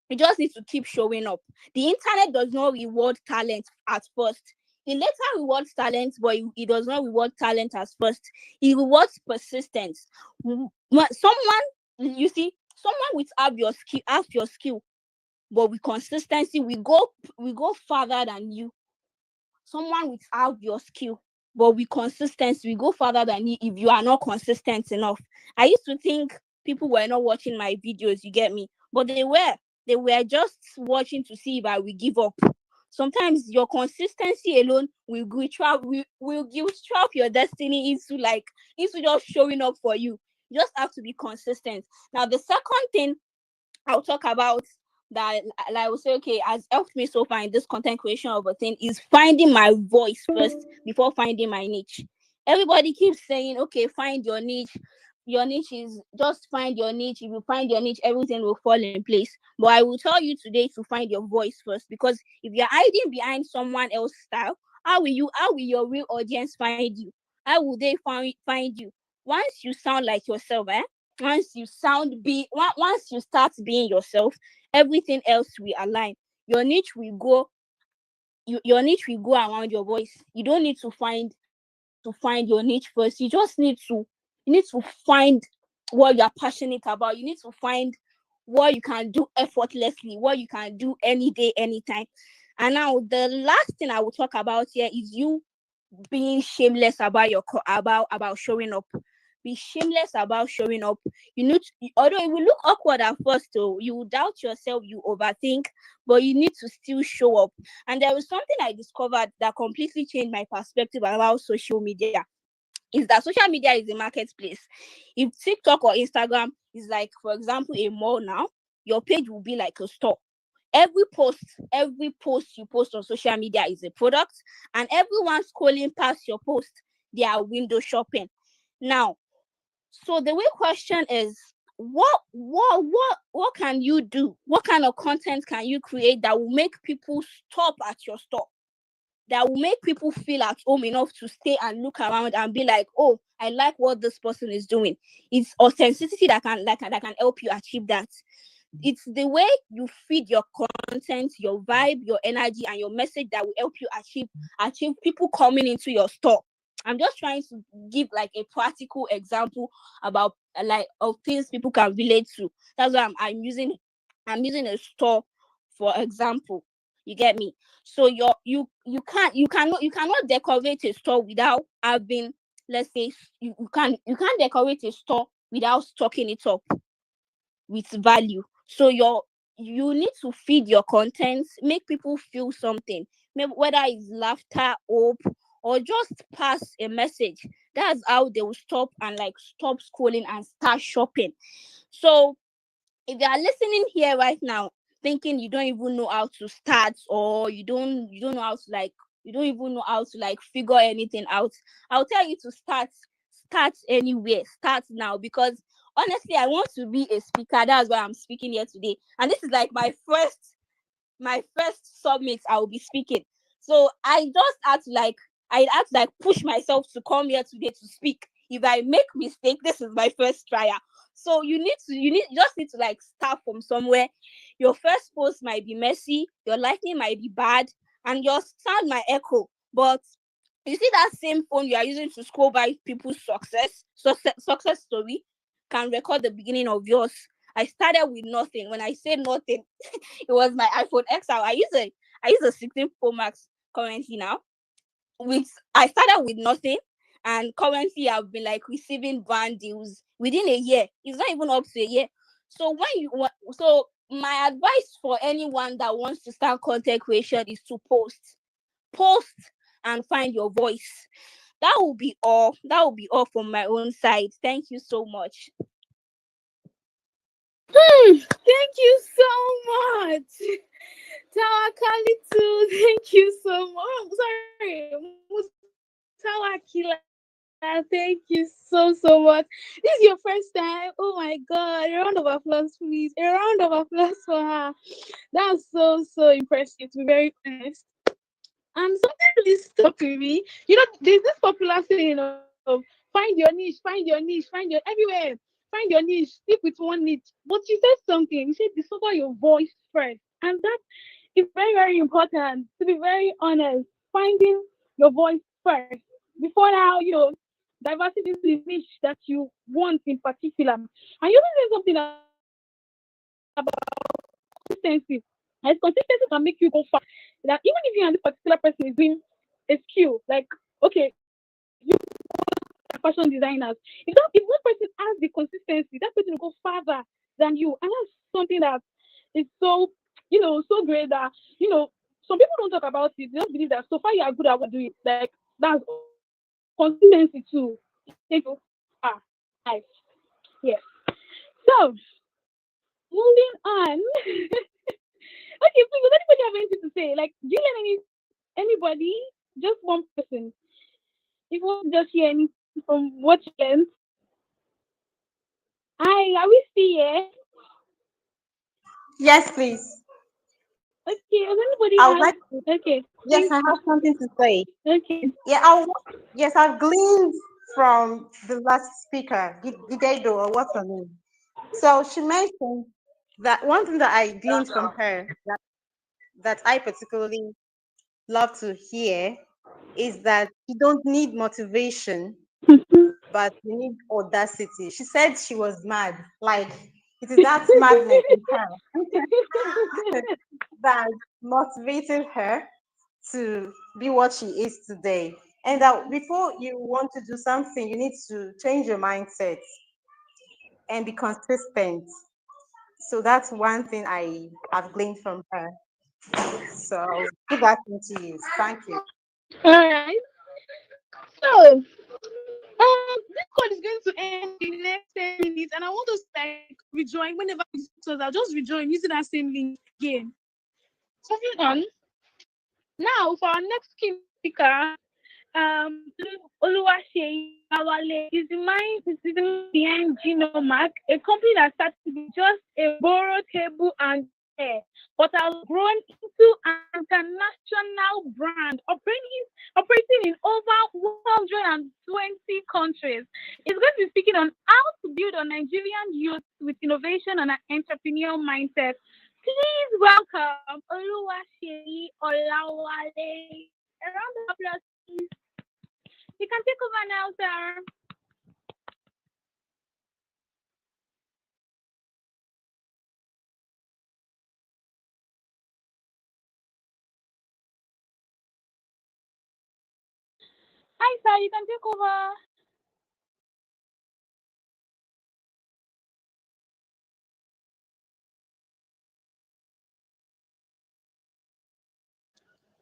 You just need to keep showing up. The internet does not reward talent at first. It later rewards talent, but it does not reward talent at first. It rewards persistence. Someone with your skill, but with consistency, we go further than you. Someone without your skill, but with consistency, we go further than you if you are not consistent enough. I used to think people were not watching my videos, you get me? But they were just watching to see if I will give up. Sometimes your consistency alone will trap your destiny into just showing up for you. You just have to be consistent. Now, the second thing I'll talk about that I will say, okay, has helped me so far in this content creation of a thing is finding my voice first before finding my niche. Everybody keeps saying, okay, find your niche. Your niche is just find your niche. If you find your niche, everything will fall in place. But I will tell you today to find your voice first, because if you're hiding behind someone else's style, how will your real audience find you? How will they find you? Once you sound like yourself, once you start being yourself, everything else will align. Your niche will go your niche will go around your voice. You don't need to find your niche first. You need to find what you're passionate about. You need to find what you can do effortlessly, what you can do any day, anytime. And now the last thing I will talk about here is you being shameless about about showing up. Be shameless about showing up. Although it will look awkward at first, though, you will doubt yourself, you overthink, but you need to still show up. And there was something I discovered that completely changed my perspective about social media. Is that social media is a marketplace. If TikTok or Instagram is like, for example, a mall now, your page will be like a store. Every post you post on social media is a product, and everyone scrolling past your post, they are window shopping. Now, so the real question is, what can you do? What kind of content can you create that will make people stop at your store? That will make people feel at home enough to stay and look around and be like, oh, I like what this person is doing. It's authenticity that can help you achieve that. It's the way you feed your content, your vibe, your energy, and your message that will help you achieve people coming into your store. I'm just trying to give like a practical example about of things people can relate to. That's why I'm using a store for example. You get me? So you cannot decorate a store without having, let's say, you can't decorate a store without stocking it up with value. So you need to feed your content, make people feel something, maybe whether it's laughter, hope, or just pass a message. That's how they will stop scrolling and start shopping. So if you are listening here right now thinking you don't even know how to start, or you don't know how to you don't even know how to figure anything out, I'll tell you to start anywhere. Start now, because honestly, I want to be a speaker. That's why I'm speaking here today. And this is like my first summit I will be speaking. So I just had to push myself to come here today to speak. If I make mistake, this is my first trial. So you just need to start from somewhere. Your first post might be messy, your lighting might be bad, and your sound might echo. But you see that same phone you are using to scroll by people's success story can record the beginning of yours. I started with nothing. When I say nothing, it was my iPhone XR. I use a 16 Pro Max currently now. I started with nothing, and currently I've been receiving brand deals within a year. It's not even up to a year. So my advice for anyone that wants to start content creation is to post and find your voice. That will be all from my own side. Thank you so much. Thank you so much. Tawakali too. Thank you so much. Sorry, Tawakila. Thank you so much. This is your first time. Oh my God! A round of applause, please. A round of applause for her. That's so impressive. To be very honest. And something really stuck with me. There's this popular saying of find your niche, everywhere. Find your niche, stick with one niche. But you said something. You said discover your voice first. And that is very, very important, to be very honest. Finding your voice first. Before now, diversity is the niche that you want in particular. And you also said something about consistency. And consistency can make you go far. That even if you and this particular person is doing a skill, okay, you fashion designers. If one person has the consistency, that person will go farther than you. And that's something that is so great that some people don't talk about it. They don't believe that so far you are good at what you do. That's consistency too. Take you far. Nice. Yes. So moving on. Okay, please, does anybody have anything to say? Do you let anybody, just one person, If you want to just hear anything from what you learned. Hi, are we still here? Yes, please. Okay, does anybody I would have? like to, Okay, yes, thank I have something to say. Okay. Yeah, yes, I've gleaned from the last speaker, Gidedo, or what's her name. So she mentioned that one thing that I gleaned from her that I particularly love to hear is that you don't need motivation, but you need audacity. She said she was mad. Like, it is that madness in her that motivated her to be what she is today. And that before you want to do something, you need to change your mindset and be consistent. So that's one thing I have gleaned from her. So I'll give that to you. Thank you. All right. So, this call is going to end in the next 10 minutes, and I want us to like rejoin whenever we discuss. I'll just rejoin using that same link again. Moving on. Now, for our next key speaker, Oluwaseyi Awale is the mind behind Genomark, a company that started with just a borrowed table and chair, but has grown into an international brand operating in over 120 countries. It's going to be speaking on how to build a Nigerian youth with innovation and an entrepreneurial mindset. Please welcome Oluwaseyi Olawale. A round of applause, please. You can take over now, sir. Hi, sir. You can take over.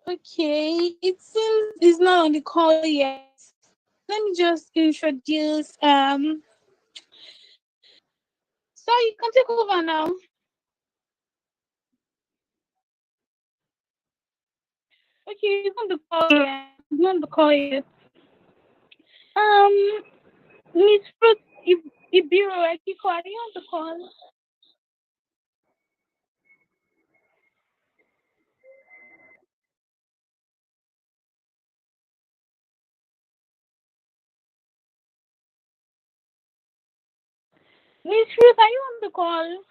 Okay, it seems it's not on the call yet. Let me just introduce so you can take over now. Okay, it's on the call yet. It's not on the call yet. Miss Fruit Ibiro Ekiko, are you on the call? Miss Fruit, are you on the call?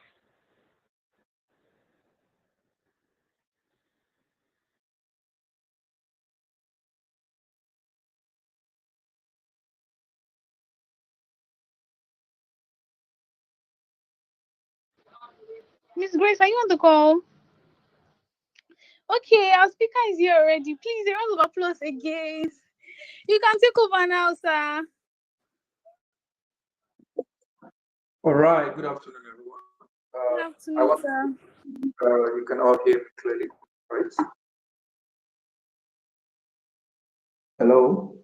Miss Grace, are you on the call? Okay, our speaker is here already. Please, a round of applause again. You can take over now, sir. All right. Good afternoon, everyone. Good afternoon, sir. You can all hear me clearly, right? Hello.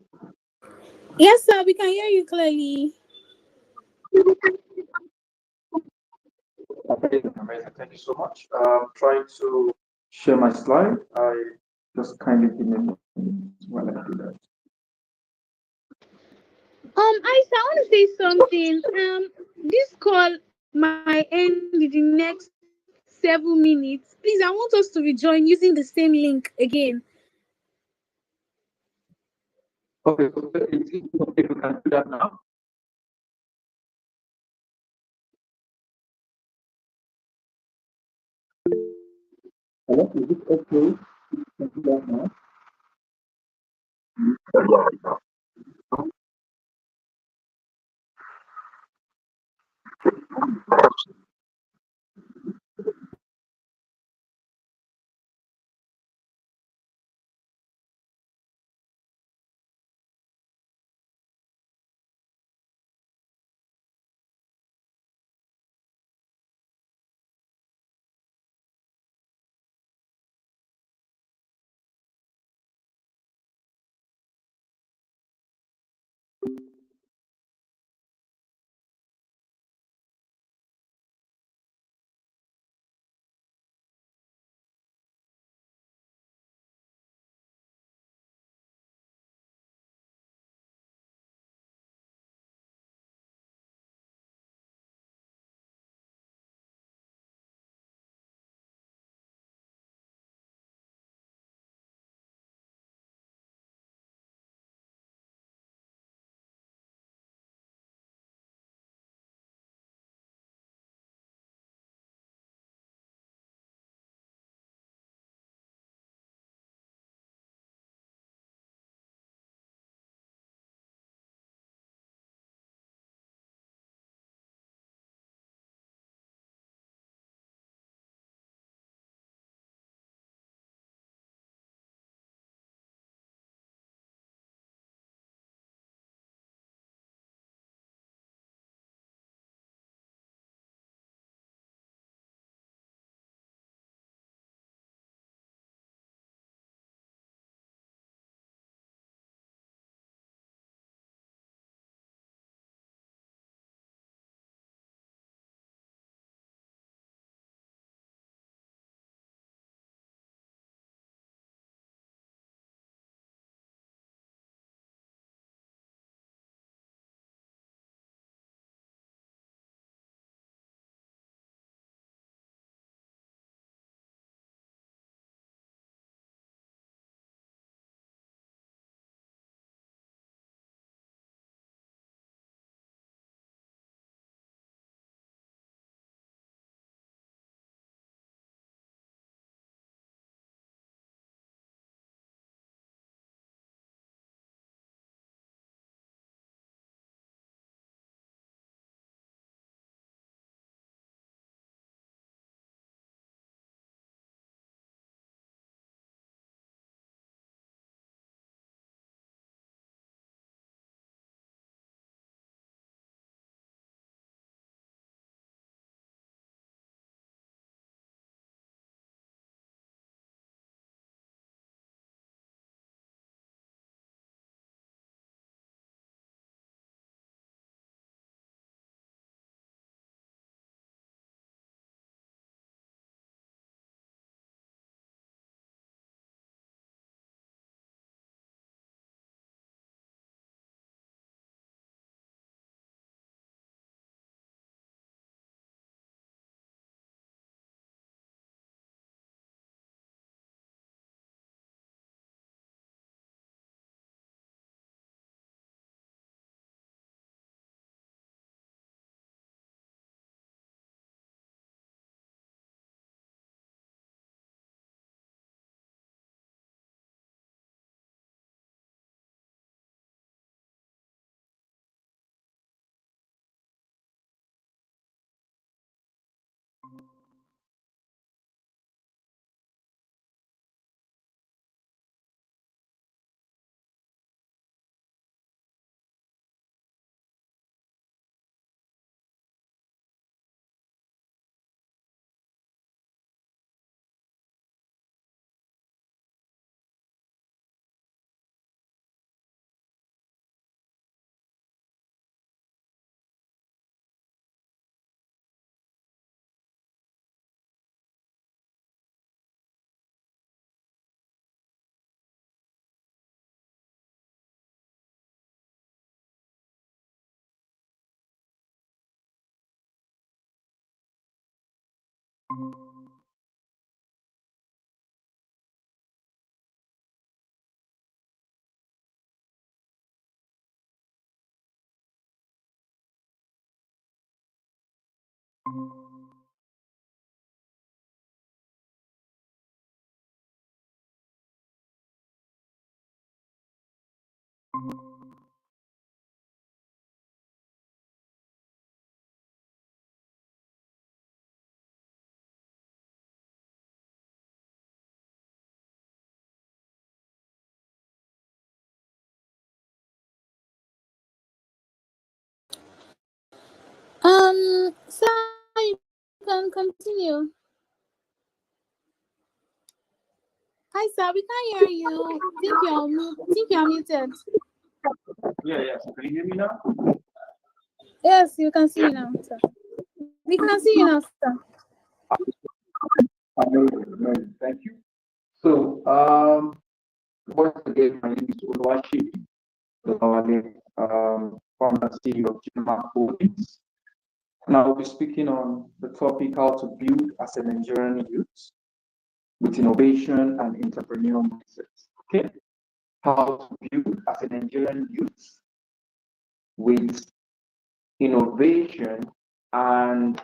Yes, sir. We can hear you clearly. Amazing. Thank you so much. Trying to share my slide. I just kindly give me a moment while I do that. I want to say something. This call might end in the next 7 minutes. Please, I want us to rejoin using the same link again. Okay, if you can do that now. Hello, is it okay? You can do that now. Sir, you can continue. Hi, sir, we can't hear you. Think you're muted. Yeah. Can you hear me now? Yes, you can see you now, sir. We can see you now, sir. Amazing. Thank you. So, once again, my name is Oluwaseyi Olawale, founder and CEO of Genmark Holdings. And I will be speaking on the topic how to build as a Nigerian youth with innovation and entrepreneurial mindset. Okay, how to build as a Nigerian youth with innovation and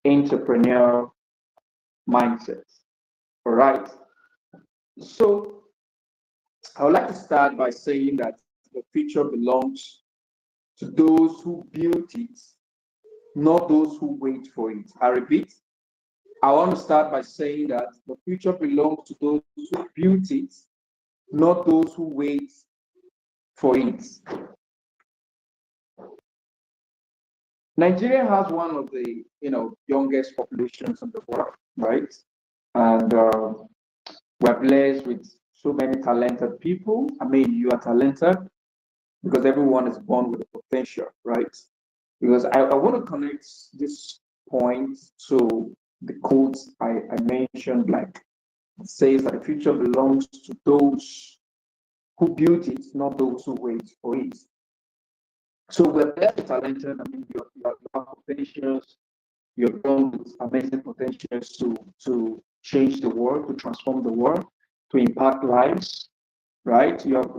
entrepreneurial mindset. All right. So I would like to start by saying that the future belongs to those who build it, not those who wait for it. I repeat, I want to start by saying that the future belongs to those who build it, not those who wait for it. Nigeria has one of the youngest populations in the world, right? And we're blessed with so many talented people. I mean, you are talented because everyone is born with a potential, right? Because I want to connect this point to the quotes I mentioned, like it says that the future belongs to those who build it, not those who wait for it. So we're very talented. I mean, you have potentials, you're born with amazing potentials to change the world, to transform the world, to impact lives, right? You have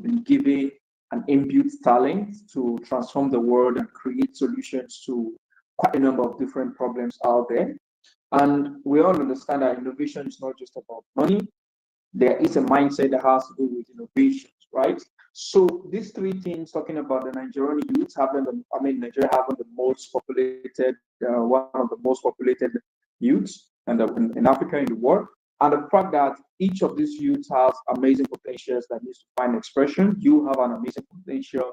been given an inbuilt talent to transform the world and create solutions to quite a number of different problems out there. And we all understand that innovation is not just about money. There is a mindset that has to do with innovations, right? So these three things, talking about the Nigerian youth Nigeria having the most populated, one of the most populated youths in Africa, in the world, and the fact that each of these youths has amazing potentials that needs to find expression. You have an amazing potential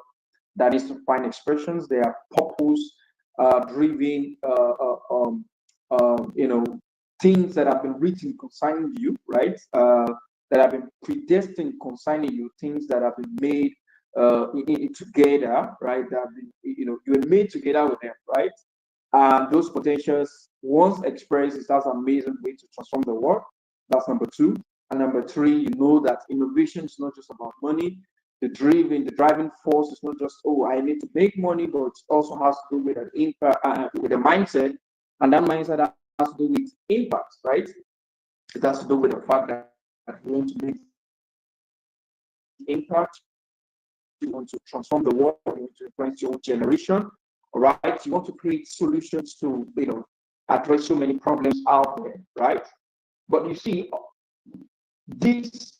that needs to find expressions. They are purpose driven, things that have been written concerning you, right? That have been predestined concerning you, things that have been made together, right? That have been, you were made together with them, right? And those potentials, once expressed, is that amazing way to transform the world. That's number two. And number three, you know that innovation is not just about money. The driving force is not just, oh, I need to make money, but it also has to do with an impact, with a mindset, and that mindset has to do with impact, right? It has to do with the fact that you want to make impact, you want to transform the world, you want to influence your own generation, all right? You want to create solutions to, address so many problems out there, right? But you see, this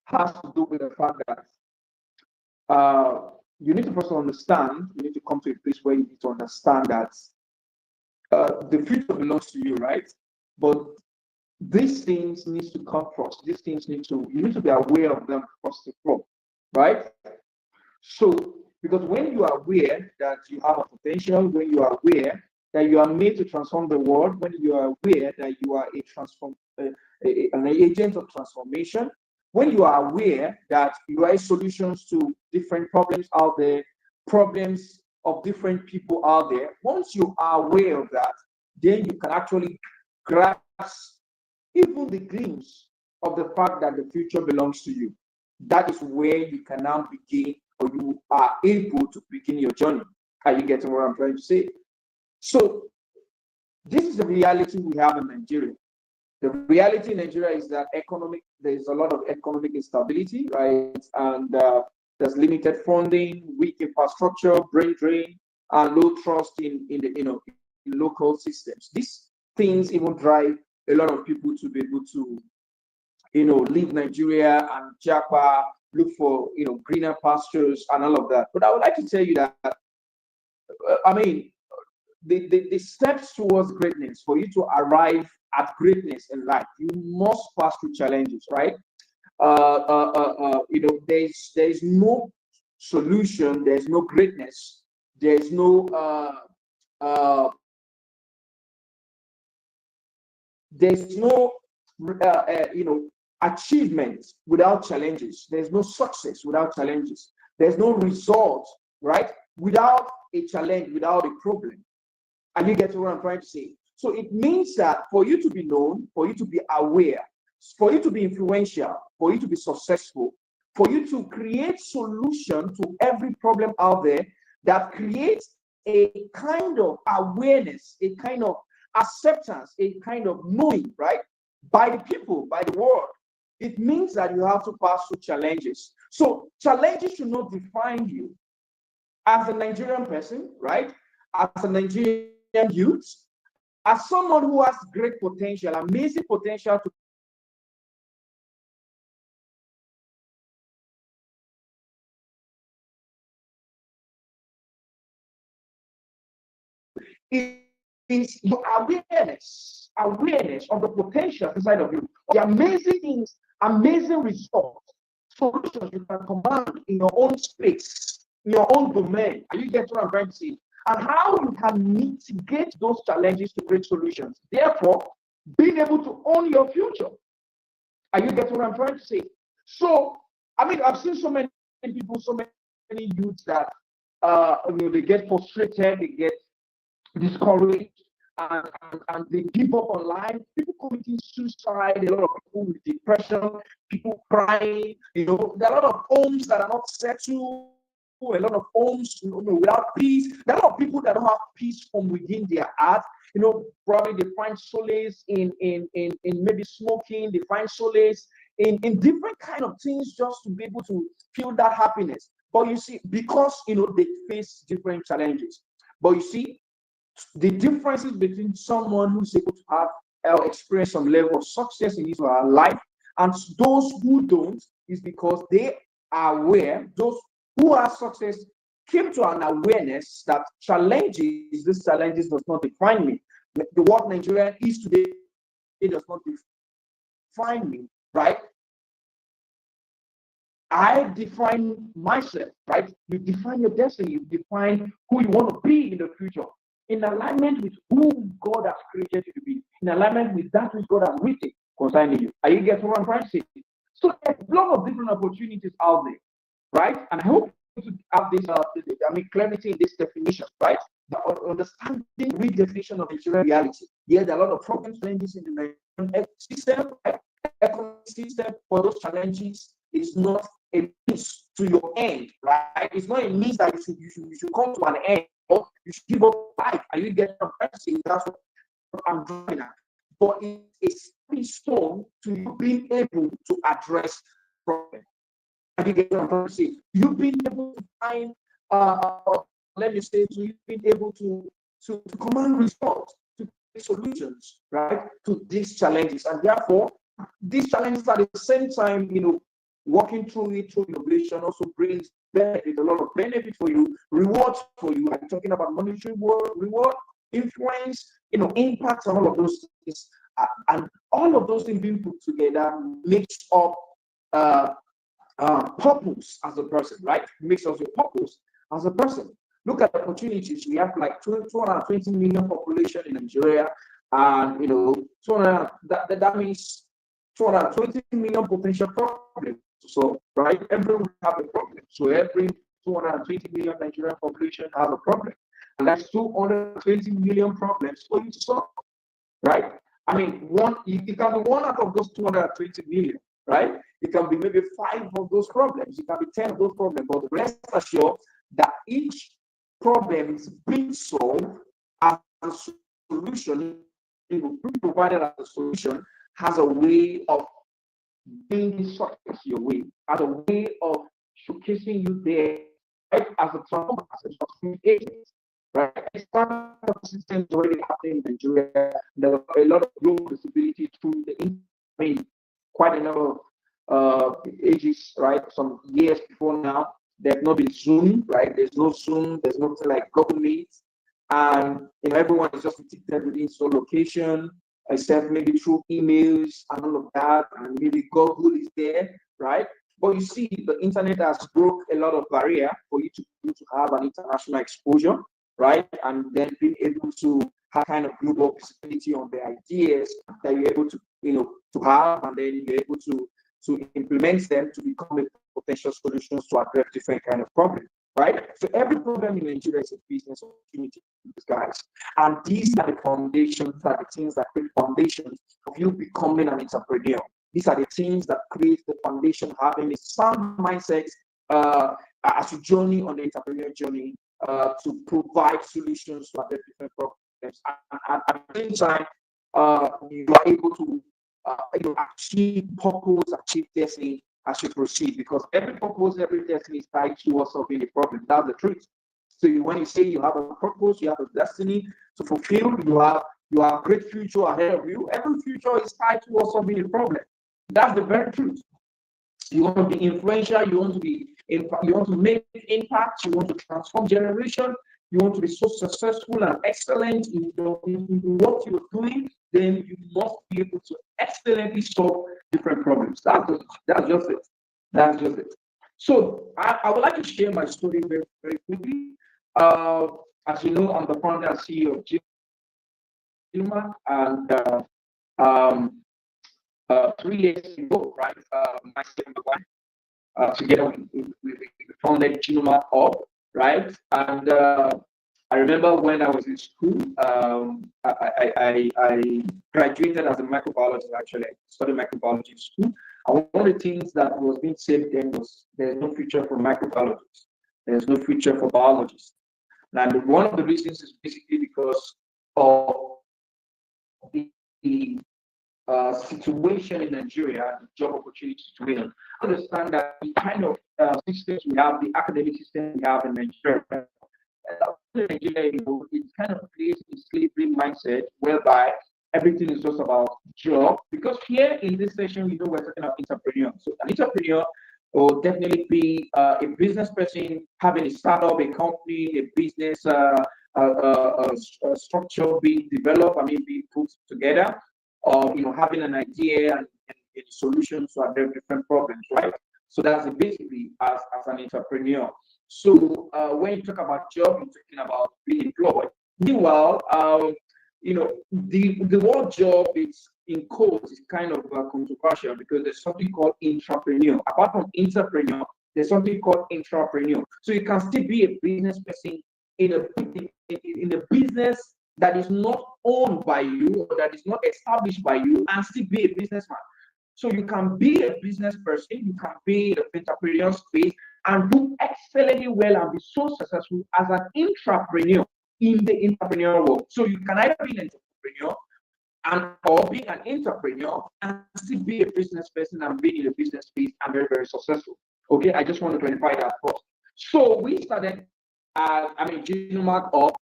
has to do with the fact that you need to first understand, you need to come to a place where you need to understand that the future belongs to you, right? But these things need to come first. These things you need to be aware of them first of all, right? So, because when you are aware that you have a potential, when you are aware that you are made to transform the world, when you are aware that you are an agent of transformation, when you are aware that you are solutions to different problems out there, problems of different people out there, once you are aware of that, then you can actually grasp even the glimpse of the fact that the future belongs to you. That is where you can now begin, or you are able to begin your journey. Are you getting what I'm trying to say? So this is the reality we have in Nigeria. The reality in Nigeria is that there's a lot of economic instability, right? And there's limited funding, weak infrastructure, brain drain, and low trust in local systems. These things even drive a lot of people to be able to, leave Nigeria and Japa, look for, greener pastures and all of that. But I would like to tell you that, the steps towards greatness, for you to arrive at greatness in life, you must pass through challenges, right? There's no solution, there's no greatness, there's no achievement without challenges. There's no success without challenges. There's no result, right, without a challenge, without a problem. And you get what I'm trying to say. So it means that for you to be known, for you to be aware, for you to be influential, for you to be successful, for you to create solution to every problem out there, that creates a kind of awareness, a kind of acceptance, a kind of knowing, right, by the people, by the world. It means that you have to pass through challenges. So challenges should not define you. As a Nigerian person, right, as a Nigerian youth, as someone who has great potential, amazing potential to is your awareness of the potential inside of you, the amazing things, amazing results, solutions you can command in your own space, in your own domain. Are you getting what I'm trying to say? And how you can mitigate those challenges to create solutions. Therefore, being able to own your future. Are you getting what I'm trying to say? So, I've seen so many people, so many youths that they get frustrated, they get discouraged, and they give up on life. People committing suicide, a lot of people with depression, people crying. There are a lot of homes that are not settled, a lot of homes without peace. There are a lot of people that don't have peace from within their heart. Probably they find solace in maybe smoking, they find solace in different kind of things just to be able to feel that happiness. But you see, because they face different challenges. But you see, the differences between someone who's able to have experience some level of success in his or her life and those who don't is because they are aware. Those who have success came to an awareness that these challenges does not define me. The what Nigeria is today, it does not define me, right? I define myself, right? You define your destiny, you define who you want to be in the future, in alignment with who God has created you to be, in alignment with that which God has written concerning you. Are you getting what I'm trying to say? So there's a lot of different opportunities out there, right? And I hope to have this, clarity in this definition, right? The understanding, redefinition of Nigerian reality. Yeah, there are a lot of problems, challenges in the Nigerian system, economic system. For those challenges, is not a means to your end, right? It's not a means that you should come to an end, or you should give up life. Are you getting what I'm saying? That's what I'm doing at. But it's a stepping stone to you being able to address problems. Are you getting what I'm saying? You being able to find, let me say, to you being able to command results, to create solutions, right, to these challenges. And therefore, these challenges at the same time, working through it through innovation also brings benefit, a lot of benefit for you, rewards for you. I'm talking about monetary reward, influence, impact, and all of those things. And all of those things being put together makes up purpose as a person, right? Makes us your purpose as a person. Look at the opportunities. We have like 220 million population in Nigeria, and that means 220 million potential problems. So, right, everyone have a problem. So every 220 million Nigerian population has a problem, and that's 220 million problems for you to solve, right? It can be one out of those 220 million, right? It can be maybe 5 of those problems. It can be 10 of those problems, but rest assured that each problem is being solved as a solution, provided as a solution, has a way of bringing success your way, as a way of showcasing you there, right, as a transformer, as a transforming agent, right? startup systems already happening in Nigeria. There was a lot of global visibility through the internet. I mean, quite a number of ages, right? Some years before now, there's not been Zoom, right? There's no Zoom, there's nothing like Google Meet, and everyone is just restricted within some location, except maybe through emails and all of that, and maybe Google is there, right? But you see, the internet has broke a lot of barrier for you to have an international exposure, right? And then being able to have kind of global visibility on the ideas that you're able to, to have, and then you're able to implement them to become a potential solutions to address different kind of problems, right? So every problem in Nigeria is a business opportunity, guys. And these are the foundations, are the things that create foundations of you becoming an entrepreneur. These are the things that create the foundation, having a sound mindset as you journey on the entrepreneurial journey to provide solutions to address different problems. And at the same time, you are able to achieve purpose, achieve destiny as you proceed, because every purpose, every destiny is tied to us solving a problem. That's the truth. So when you say you have a purpose, you have a destiny to fulfill, you have a great future ahead of you. Every future is tied to us solving a problem. That's the very truth. You want to be influential, you want to make impact, you want to transform generation, you want to be so successful and excellent in what you're doing, then you must be able to excellently solve different problems. That's just it. That's just it. So I would like to share my story very, very quickly. As you know, I'm the founder and CEO of Gilma, and 3 years ago, right, myself and my wife, together we founded Genoma Hub, right? And I remember when I was in school, I graduated as a microbiologist, actually. I studied microbiology in school. And one of the things that was being said then was there's no future for microbiologists. There's no future for biologists. And one of the reasons is basically because of the situation in Nigeria, the job opportunity situation. Understand that the kind of systems we have, the academic system we have in Nigeria, it's kind of placed in slavery mindset whereby everything is just about job. Because here in this session, we're talking about entrepreneur. So an entrepreneur will definitely be a business person having a startup, a company, a business a structure being developed, being put together, or having an idea and a solution to address different problems, right? So that's basically as an entrepreneur. So when you talk about job, you're talking about being employed. Meanwhile, the word job is in quotes is kind of controversial because there's something called entrepreneur. Apart from entrepreneur, there's something called entrepreneur. So you can still be a business person in a business that is not owned by you or that is not established by you and still be a businessman. So you can be a business person, you can be in the entrepreneurial space and do excellently well and be so successful as an entrepreneur in the entrepreneurial world. So you can either be an entrepreneur or be an entrepreneur and still be a business person and be in a business space and very, very successful. Okay, I just want to clarify that first. So we started, Genoma Hub,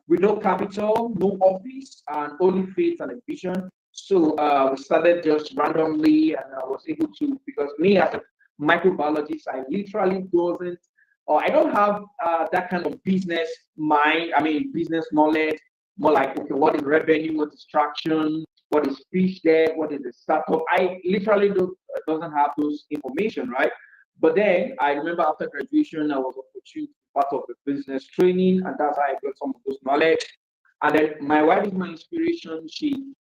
with no capital, no office, and only faith and a vision. So we started just randomly, and I was able to, because me as a microbiologist, I literally I don't have that kind of business mind, business knowledge, more like, okay, what is revenue, what is traction, what is fish deck, what is the startup? I literally doesn't have those information, right? But then I remember after graduation, I was opportunity part of the business training, and that's how I got some of those knowledge. And then my wife is my inspiration. She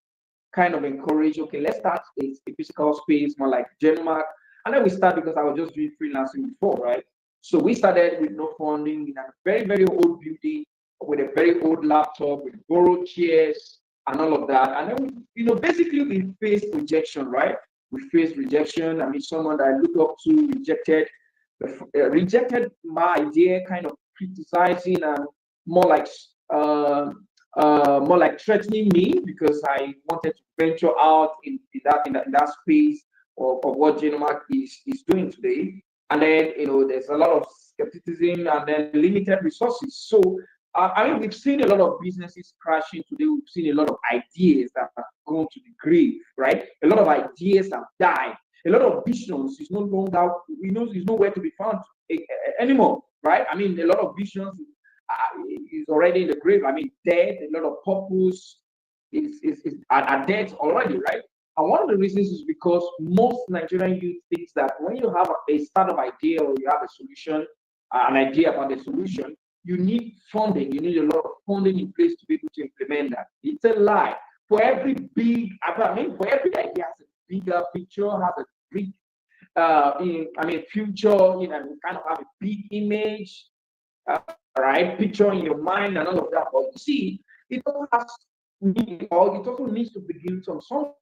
kind of encouraged, okay, let's start a physical space, more like Genmark. And then we started because I was just doing freelancing before, right? So we started with no funding in a very, very old building with a very old laptop, with borrowed chairs and all of that. And then, basically we faced rejection, right? We faced rejection. Someone that I look up to rejected my idea, kind of criticizing and more like threatening me because I wanted to venture out in that space of what Genoma is doing today. And then there's a lot of skepticism, and then limited resources. So, I mean, we've seen a lot of businesses crashing today. We've seen a lot of ideas that have gone to the grave, right? A lot of ideas have died. A lot of visions is no longer, is nowhere to be found anymore, right? I mean, a lot of visions is already in the grave. I mean, dead. A lot of purpose are dead already, right? And one of the reasons is because most Nigerian youth thinks that when you have a startup idea or you have a solution, an idea about the solution, you need funding. You need a lot of funding in place to be able to implement that. It's a lie. For every for every idea has a bigger picture, has a big, future, kind of have a big image, right? Picture in your mind and all of that. But you see, it also has meaning, or it also needs to begin from somewhere.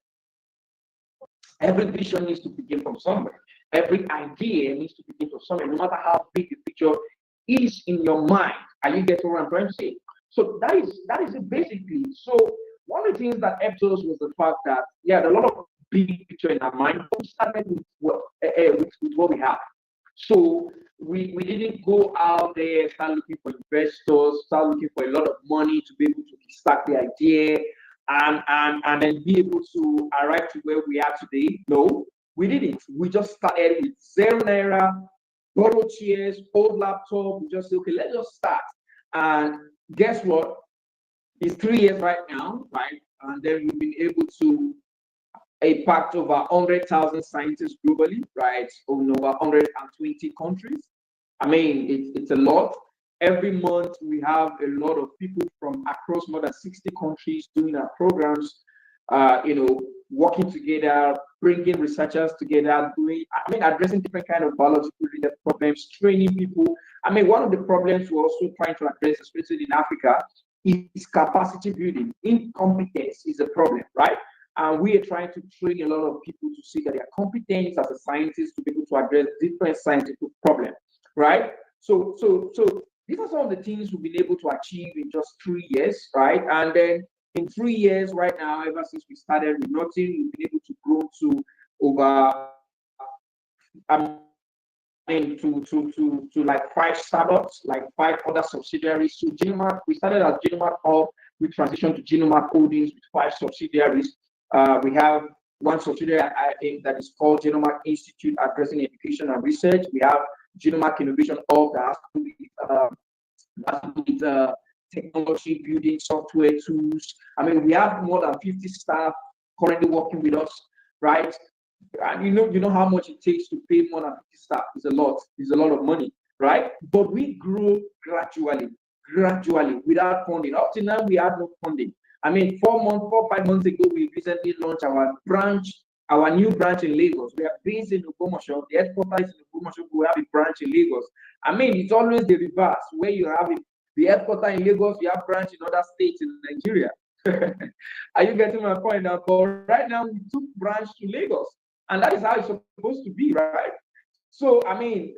Every vision needs to begin from somewhere. Every idea needs to begin from somewhere, no matter how big the picture is in your mind. Are you getting what I'm trying to say? So that is it basically. So one of the things that helped us was the fact that there are a lot of big picture in our mind. We started with what we have. So we didn't go out there, start looking for investors, start looking for a lot of money to be able to start the idea and then be able to arrive to where we are today. No, we didn't. We just started with 0 naira, borrowed chairs, old laptop. We just said, okay, let's just start. And guess what? It's 3 years right now, right? And then we've been able to impact over 100,000 scientists globally, right? In over 120 countries. I mean, it's a lot. Every month, we have a lot of people from across more than 60 countries doing our programs, working together, bringing researchers together, addressing different kind of biological problems, training people. I mean, one of the problems we're also trying to address, especially in Africa, is capacity building. Incompetence is a problem, right? And we are trying to train a lot of people to see that they are competent as a scientist to be able to address different scientific problems, right? So these are some of the things we've been able to achieve in just 3 years, right? And then in 3 years right now, ever since we started with nothing, we've been able to grow to over, to like 5 startups, like 5 other subsidiaries. So Genomark, we started as Genomark Hub, we transitioned to Genomark Holdings with 5 subsidiaries. We have one subsidiary that is called Genomark Institute Addressing Education and Research. We have Genomark Innovation Hub that has to do with technology, building software tools. I mean, we have more than 50 staff currently working with us, right? And you know how much it takes to pay more than 50 staff. It's a lot. It's a lot of money, right? But we grew gradually, without funding. Up to now, we had no funding. I mean, 4 or 5 months ago, we recently launched our new branch in Lagos. We are based in Ogbomoso. The headquarters is in Ogbomoso. We have a branch in Lagos. I mean, it's always the reverse, where you have the headquarters in Lagos, you have branch in other states in Nigeria. Are you getting my point now? But right now, we took branch to Lagos. And that is how it's supposed to be, right? So, I mean,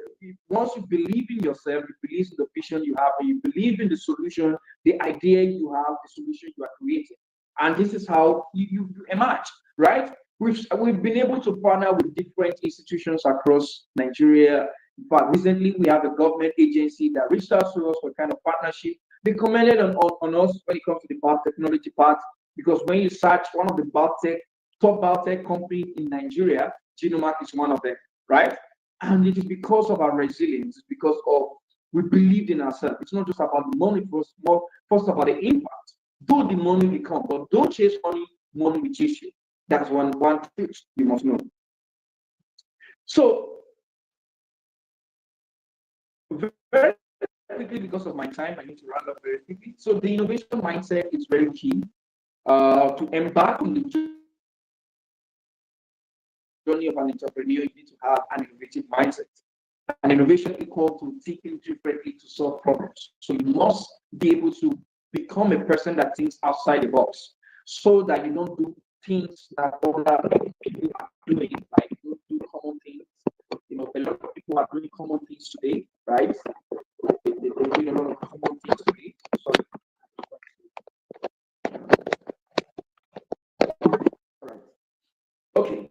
once you believe in yourself, you believe in the vision you have, and you believe in the solution, the idea you have, the solution you are creating. And this is how you emerge, right? We've been able to partner with different institutions across Nigeria. In fact, recently we have a government agency that reached out to us for kind of partnership. They commented on us when it comes to the biotechnology part, because when you search one of the top biotech company in Nigeria, Genomark is one of them, right? And it is because of our resilience, it's because of we believed in ourselves. It's not just about the money, first about the impact. Though the money will come, but don't chase money, money will chase you. That's one truth you must know. So, very quickly, because of my time, I need to round up very quickly. So, the innovation mindset is very key. To embark on the journey of an entrepreneur, you need to have an innovative mindset. An innovation equal to thinking differently to solve problems. So you must be able to become a person that thinks outside the box, so that you don't do things that other people are doing, like you don't do common things. A lot of people are doing common things today, right? They're doing a lot of common things today. Sorry. All right. Okay.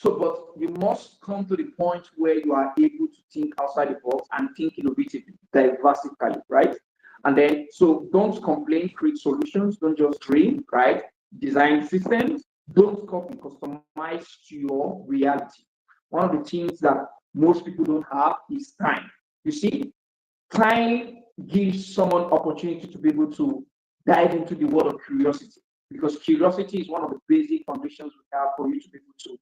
So, but you must come to the point where you are able to think outside the box and think innovatively, diversically, right? And then, so don't complain, create solutions, don't just dream, right? Design systems, don't copy, customize to your reality. One of the things that most people don't have is time. You see, time gives someone opportunity to be able to dive into the world of curiosity, because curiosity is one of the basic foundations we have for you to be able to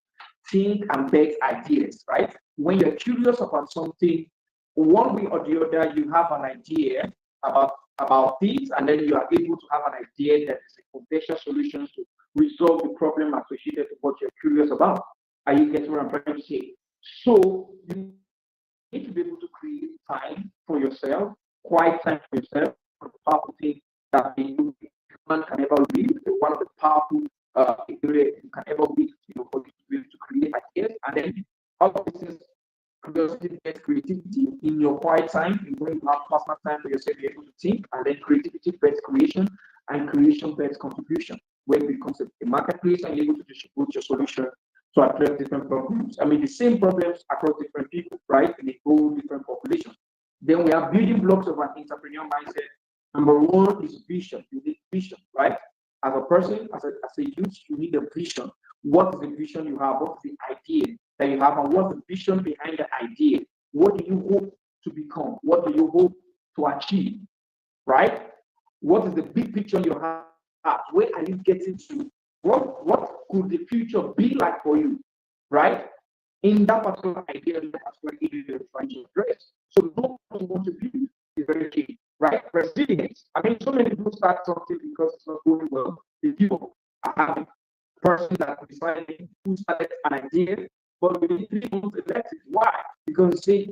think and beg ideas, right? When you're curious about something, one way or the other, you have an idea about it, and then you are able to have an idea that is a potential solution to resolve the problem associated with what you're curious about. Are you getting what I'm trying to say? So you need to be able to create time for yourself, quiet time for yourself, for the powerful thing that the human can ever be, one of the powerful area you can ever be, for you to be able to create ideas. And then all of this is curiosity gets creativity in your quiet time, when you have personal time for yourself, you're able to think, and then creativity bets creation, and creation bets contribution, where it becomes a marketplace and you're able to distribute your solution to address different problems. I mean, the same problems across different people, right? In a whole different population. Then we have building blocks of an entrepreneurial mindset. Number one is vision. You need vision, right? As a person, as a youth, you need a vision. What is the vision you have? What is the idea that you have? And what's the vision behind the idea? What do you hope to become? What do you hope to achieve? Right? What is the big picture you have? Where are you getting to? What could the future be like for you? Right? In that particular idea, that's what you're trying to address. So no one wants to be is very key, right? Resilience. I mean, so many people start something because it's not going well. The people have a person that decided who started an idea, but within 3 months it left it. Why? Because say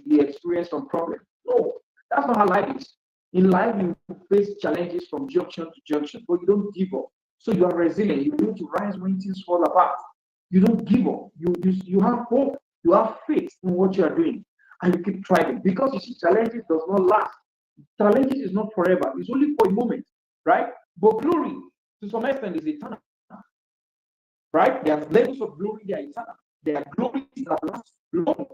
he experienced some problem. No, that's not how life is. In life, you face challenges from junction to junction, but you don't give up. So you are resilient. You need to rise when things fall apart. You don't give up. You have hope. You have faith in what you are doing, and you keep trying, because you see, challenges does not last. Challenges is not forever. It's only for a moment, right? But glory, to some extent, is eternal, right? There are levels of glory that are eternal. There are glories that last long.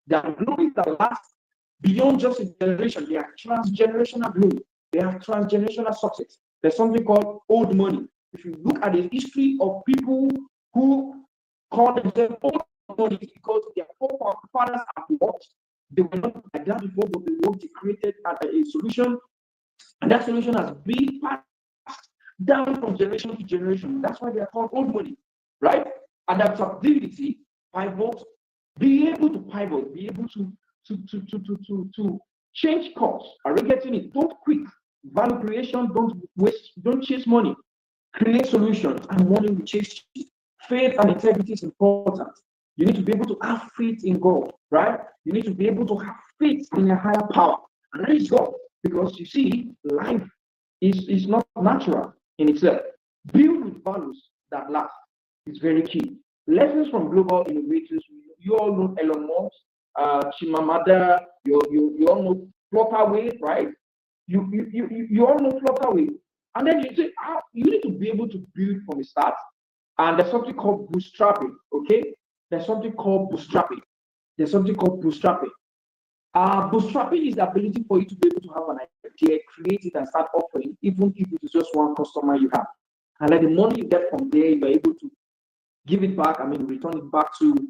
There are glories that last beyond just a generation. They are transgenerational glory. They are transgenerational success. There's something called old money. If you look at the history of people who call themselves old money, because their forefathers have worked. They were not like that before, but they worked, they created a solution, and that solution has been passed down from generation to generation. That's why they are called old money, right? Adaptability, pivot, be able to pivot, be able to change course. Are we getting it? Don't quit. Value creation, don't waste, don't chase money. Create solutions, and money will chase you. Faith and integrity is important. You need to be able to have faith in God, right? You need to be able to have faith in a higher power. And that is God. Because you see, life is not natural in itself. Build with values that last is very key. Lessons from global innovators. You all know Elon Musk, Chimamanda, you all know Flutterwave, right? You all know Flutterwave. And then you say, you need to be able to build from the start. And there's something called bootstrapping, okay? There's something called bootstrapping. Bootstrapping is the ability for you to be able to have an idea, create it, and start offering, even if it is just one customer you have. And then the money you get from there, you're able to give it back, return it back to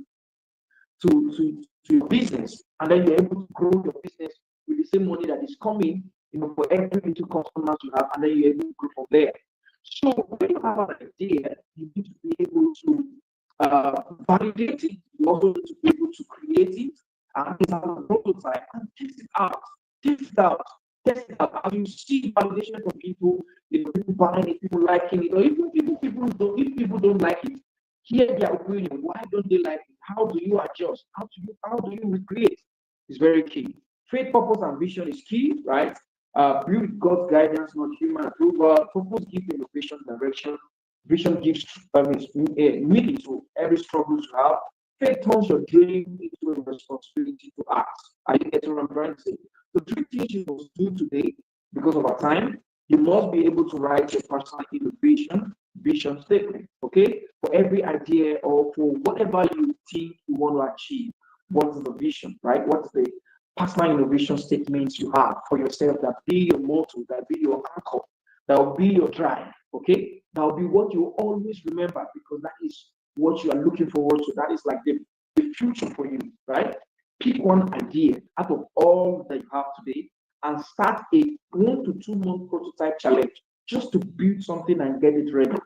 your business. And then you're able to grow your business with the same money that is coming, for every little customers you have, and then you're able to grow from there. So when you have an idea, you need to be able to validate it. You also need to be able to create it and have a prototype and test it out. As you see validation from people, people buying it, people liking it, or even if people don't like it, hear their opinion. Why don't they like it? How do you adjust? How do you recreate? It's very key. Faith, purpose, and vision is key, right? Build God's guidance, not human approval. Purpose gives innovation, direction. Vision gives meaning to every struggle you have. Faith turns your dream into a responsibility to act. Are you getting what I'm trying to say? The 3 things you must do today, because of our time, you must be able to write your personal innovation. vision statement. Okay, for every idea or for whatever you think you want to achieve, what is the vision, right? What is the personal innovation statements you have for yourself that be your motto, that be your anchor, that will be your drive. Okay, that will be what you always remember because that is what you are looking forward to. That is like the future for you, right? Pick one idea out of all that you have today and start a 1 to 2 month prototype challenge just to build something and get it ready,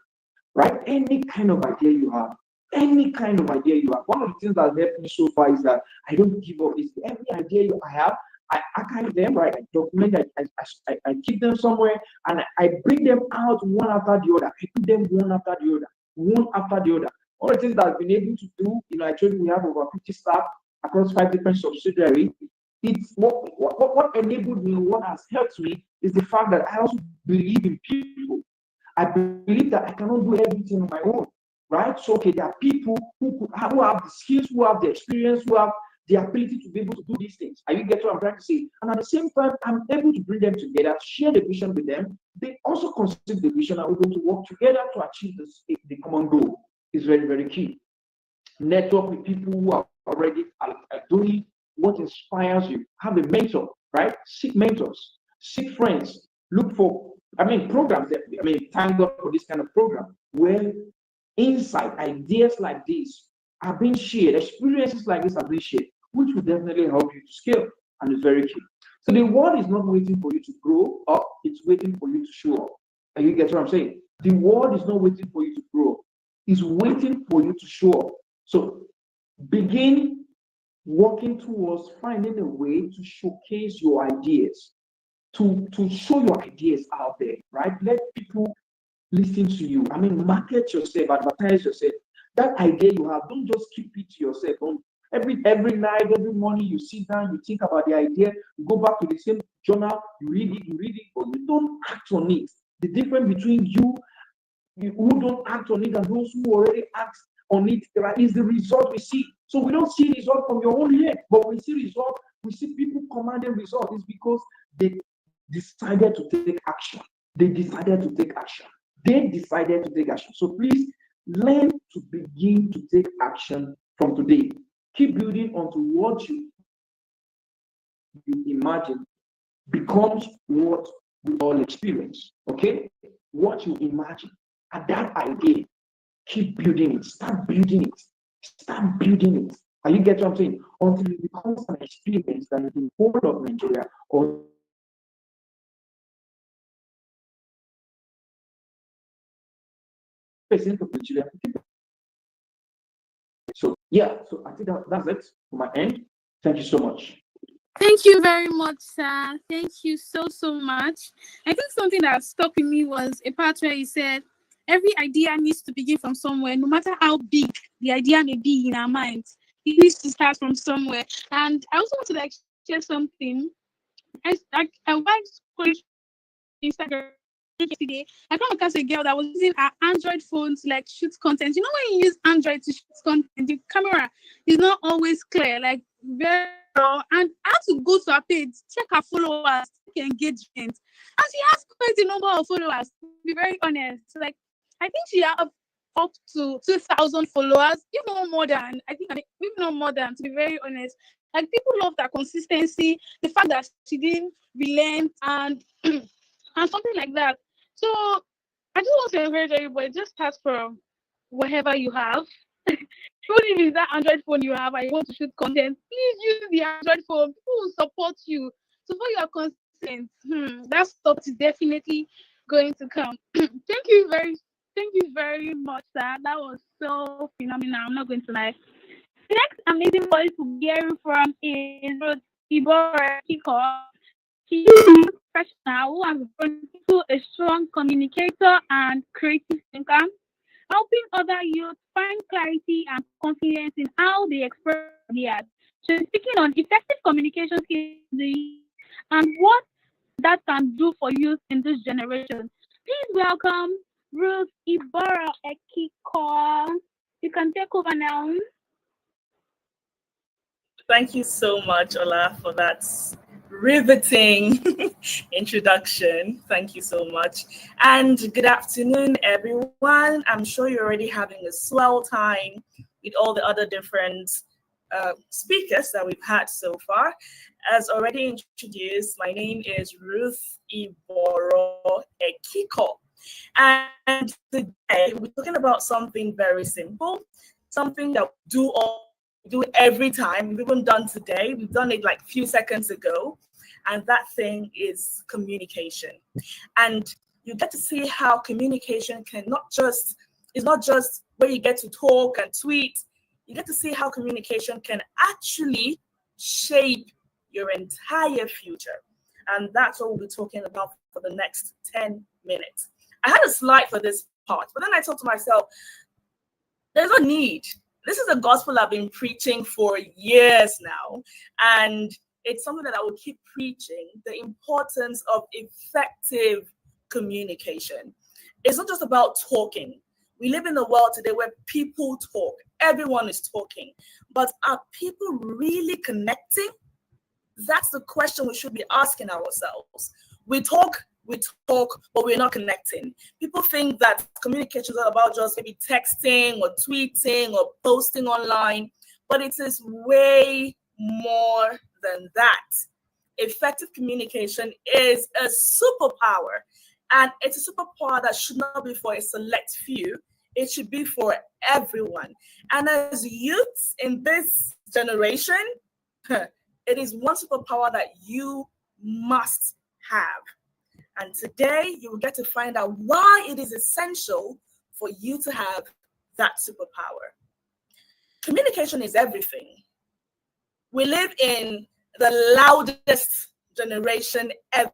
right? Any kind of idea you have, any kind of idea you have. One of the things that helped me so far is that I don't give up. Is every idea I have, I archive them, right? I document, I keep them somewhere, and I bring them out one after the other. I put them one after the other, one after the other. All the things that I've been able to do, I told you we have over 50 staff across 5 different subsidiaries. It's what enabled me, what has helped me is the fact that I also believe in people. I believe that I cannot do everything on my own, right? So, okay, there are people who have the skills, who have the experience, who have the ability to be able to do these things. Are you getting what I'm trying to say? And at the same time, I'm able to bring them together, share the vision with them. They also conceive the vision and we're going to work together to achieve the common goal. Is very, very key. Network with people who are already doing what inspires you. Have a mentor, right? Seek mentors, seek friends, look for, programs. Thank God for this kind of program where insight, ideas like this are being shared, experiences like this are being shared, which will definitely help you to scale, and it's very key. So the world is not waiting for you to grow up, it's waiting for you to show up. And you get what I'm saying? The world is not waiting for you to grow up, it's waiting for you to show up. So begin working towards finding a way to showcase your ideas, to show your ideas out there, right? Let people listen to you. Market yourself, advertise yourself. That idea you have, don't just keep it to yourself. Every night, every morning, you sit down, you think about the idea, you go back to the same journal, you read it, but you don't act on it. The difference between you who don't act on it and those who already act on it is the result we see. So we don't see result from your own head, but we see result. We see people commanding result. It's because they decided to take action. They decided to take action. So please learn to begin to take action from today. Keep building onto what you imagine becomes what we all experience. Okay? What you imagine and that idea, keep building it. Start building it. Start building it. And you get what I'm saying? Until it becomes an experience that is the whole of Nigeria or percent of Nigeria. So yeah, so I think that's it for my end. Thank you so much. Thank you very much, sir. Thank you so much. I think something that stuck with me was a part where he said, every idea needs to begin from somewhere, no matter how big the idea may be in our minds. It needs to start from somewhere. And I also want to share something. I went Instagram yesterday. I come across a girl that was using her Android phone to shoot content. You know, when you use Android to shoot content, the camera is not always clear, very raw. And I had to go to her page, check her followers, check engagement, and she has quite a number of followers. To be very honest, I think she has up to 2,000 followers, if not more than. If not more than. To be very honest, people love that consistency, the fact that she didn't relent and something like that. So I just want to encourage everybody, just start from whatever you have. Even if it's that Android phone you have and you want to shoot content, please use the Android phone. People will support you. So for your consent, that stuff is definitely going to come. Thank you very much, sir. That was so phenomenal. I'm not going to lie. The next amazing voice we'll be hearing from is Ruth Ibora Kiko. She is a professional who has grown into a strong communicator and creative thinker, helping other youth find clarity and confidence in how they express ideas. She's speaking on effective communication skills and what that can do for youth in this generation. Please welcome Ruth Ibora Ekiko. You can take over now. Thank you so much, Ola, for that riveting introduction. Thank you so much. And good afternoon, everyone. I'm sure you're already having a swell time with all the other different speakers that we've had so far. As already introduced, my name is Ruth Iboro Ekiko. And today we're talking about something very simple, something that we do every time. We've even done today. We've done it like a few seconds ago. And that thing is communication. And you get to see how communication is not just where you get to talk and tweet. You get to see how communication can actually shape your entire future. And that's what we'll be talking about for the next 10 minutes. I had a slide for this part, but then I thought to myself, there's no need. This is a gospel I've been preaching for years now, and it's something that I will keep preaching, the importance of effective communication. It's not just about talking. We live in a world today where people talk. Everyone is talking. But are people really connecting? That's the question we should be asking ourselves. We talk, but we're not connecting. People think that communication is about just maybe texting or tweeting or posting online, but it is way more than that. Effective communication is a superpower, and it's a superpower that should not be for a select few. It should be for everyone. And as youths in this generation, it is one superpower that you must have. And today you will get to find out why it is essential for you to have that superpower. Communication is everything. We live in the loudest generation ever.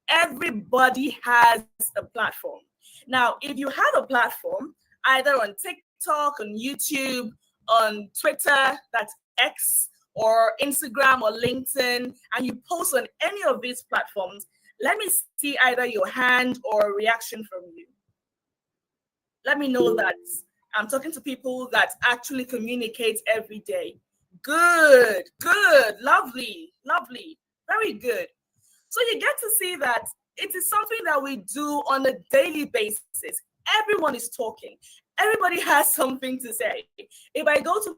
Everybody has a platform. Now, if you have a platform, either on TikTok, on YouTube, on Twitter, that's X, or Instagram or LinkedIn, and you post on any of these platforms, let me see either your hand or a reaction from you. Let me know that I'm talking to people that actually communicate every day. Good, lovely, very good. So you get to see that it is something that we do on a daily basis. Everyone is talking. Everybody has something to say. If I go to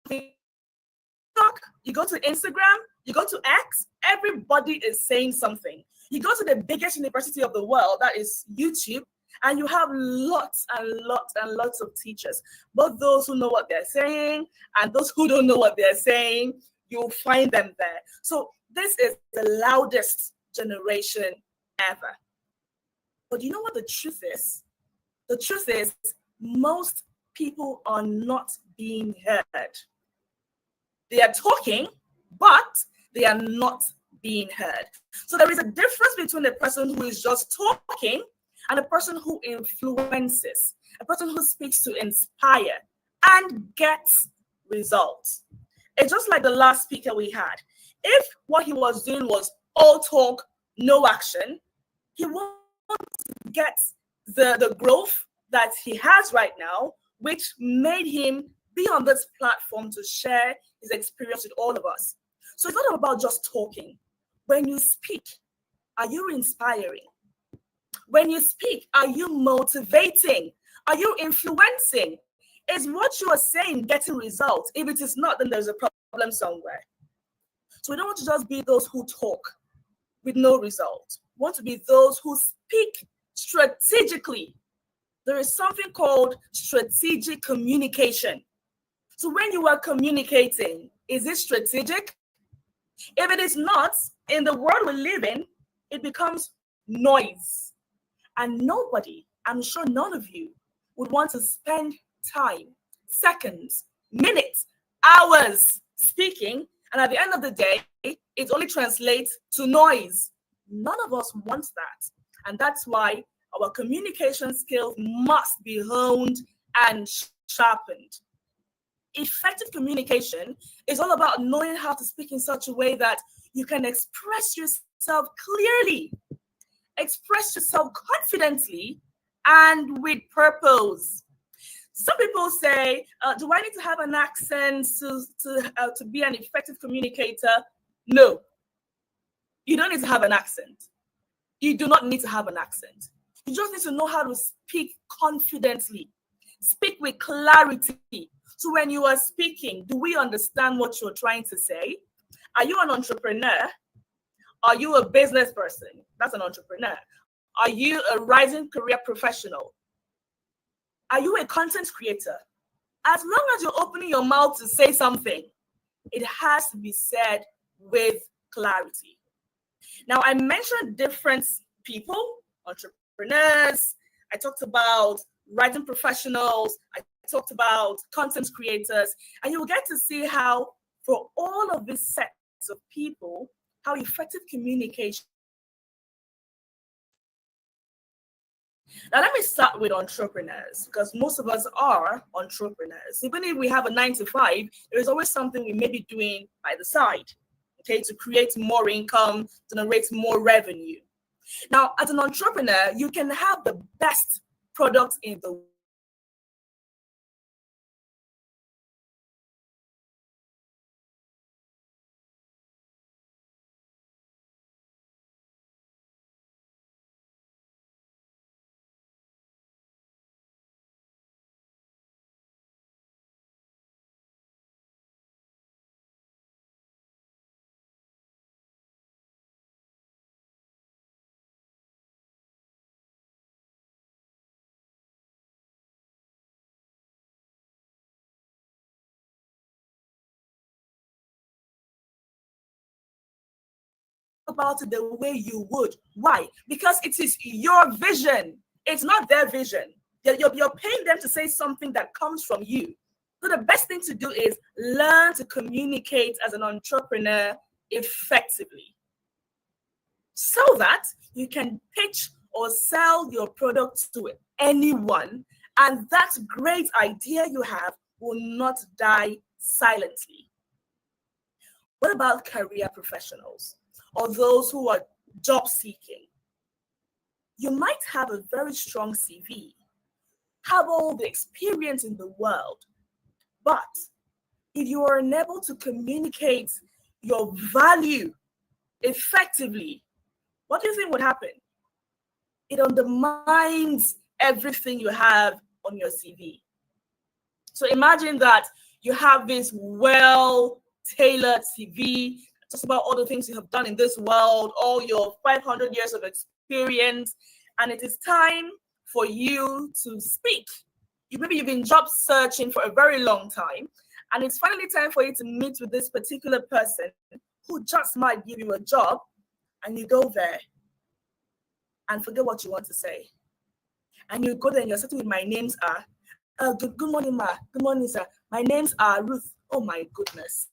TikTok, you go to Instagram, you go to X, everybody is saying something. You go to the biggest university of the world, that is YouTube, and you have lots and lots and lots of teachers, both those who know what they're saying and those who don't know what they're saying. You'll find them there. So this is the loudest generation ever. But you know what the truth is? The truth is most people are not being heard. They are talking, but they are not being heard. So there is a difference between a person who is just talking and a person who influences, a person who speaks to inspire and gets results. It's just like the last speaker we had. If what he was doing was all talk, no action, he won't get the growth that he has right now, which made him be on this platform to share his experience with all of us. So it's not about just talking. When you speak, are you inspiring? When you speak, are you motivating? Are you influencing? Is what you are saying getting results? If it is not, then there's a problem somewhere. So we don't want to just be those who talk with no result. We want to be those who speak strategically. There is something called strategic communication. So when you are communicating, is it strategic? If it is not, in the world we live in, it becomes noise. And nobody, I'm sure none of you, would want to spend time, seconds, minutes, hours speaking, and at the end of the day, it only translates to noise. None of us wants that. And that's why our communication skills must be honed and sharpened. Effective communication is all about knowing how to speak in such a way that you can express yourself clearly, express yourself confidently, and with purpose. Some people say, do I need to have an accent to be an effective communicator? No, you don't need to have an accent. You do not need to have an accent. You just need to know how to speak confidently, speak with clarity. So when you are speaking, do we understand what you're trying to say? Are you an entrepreneur? Are you a business person? That's an entrepreneur. Are you a rising career professional? Are you a content creator? As long as you're opening your mouth to say something, it has to be said with clarity. Now, I mentioned different people, entrepreneurs. I talked about writing professionals. I talked about content creators. And you will get to see how, for all of these sets of people, how effective communication. Now, let me start with entrepreneurs, because most of us are entrepreneurs. Even if we have a 9 to 5, there is always something we may be doing by the side, okay, to create more income, to generate more revenue. Now, as an entrepreneur, you can have the best product in the world. About it the way you would. Why? Because it is your vision. It's not their vision. You're paying them to say something that comes from you. So the best thing to do is learn to communicate as an entrepreneur effectively, so that you can pitch or sell your product to anyone, and that great idea you have will not die silently. What about career professionals or those who are job seeking? You might have a very strong CV, have all the experience in the world, but if you are unable to communicate your value effectively, what do you think would happen? It undermines everything you have on your CV. So imagine that you have this well-tailored CV, just about all the things you have done in this world, all your 500 years of experience, and it is time for you to speak. Maybe you've been job searching for a very long time, and it's finally time for you to meet with this particular person who just might give you a job, and you go there and forget what you want to say. And you go there and you're starting with, my names are, good morning, ma. Good morning, sir. My names are Ruth. Oh my goodness.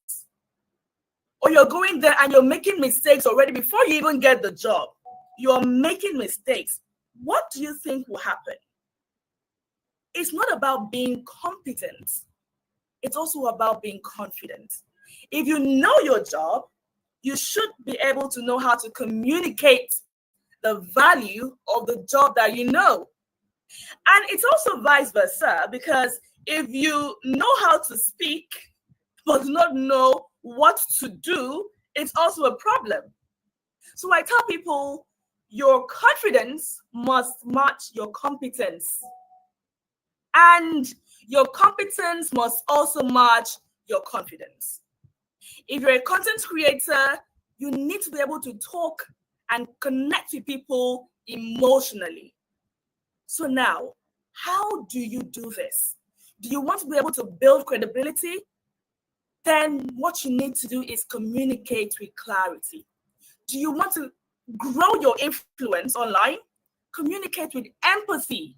Or you're going there and you're making mistakes already before you even get the job. You're making mistakes. What do you think will happen? It's not about being competent. It's also about being confident. If you know your job, you should be able to know how to communicate the value of the job that you know. And it's also vice versa, because if you know how to speak but do not know what to do, it's also a problem. So I tell people, your confidence must match your competence, and your competence must also match your confidence. If you're a content creator, you need to be able to talk and connect with people emotionally. So now, how do you do this? Do you want to be able to build credibility? Then what you need to do is communicate with clarity. Do you want to grow your influence online? Communicate with empathy.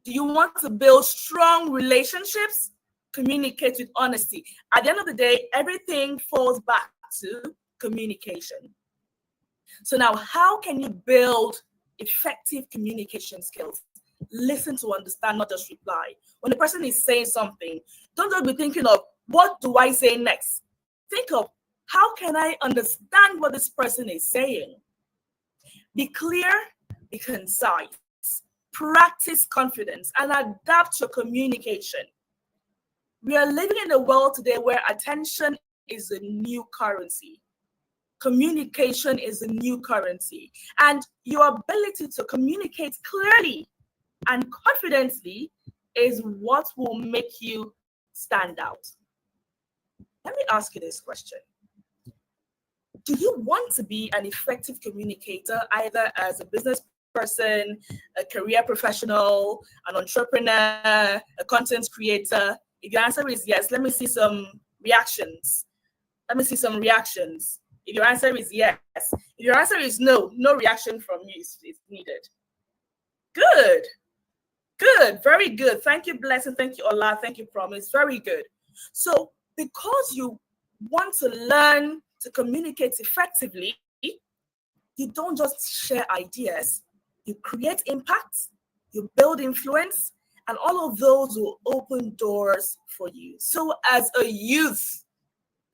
Do you want to build strong relationships? Communicate with honesty. At the end of the day, everything falls back to communication. So now, how can you build effective communication skills? Listen to understand, not just reply. When the person is saying something, don't just be thinking of, what do I say next? Think of, how can I understand what this person is saying? Be clear, be concise. practice confidence, and adapt your communication. We are living in a world today where attention is a new currency. Communication is a new currency. And your ability to communicate clearly and confidently is what will make you stand out. Let me ask you this question. Do you want to be an effective communicator, either as a business person, a career professional, an entrepreneur, a content creator? If your answer is yes, let me see some reactions. If your answer is yes, if your answer is no, no reaction from you is needed. Good. Very good. Thank you, Blessing. Thank you, Ola. Thank you, Promise. Very good. So because you want to learn to communicate effectively, you don't just share ideas, you create impact, you build influence, and all of those will open doors for you. So as a youth,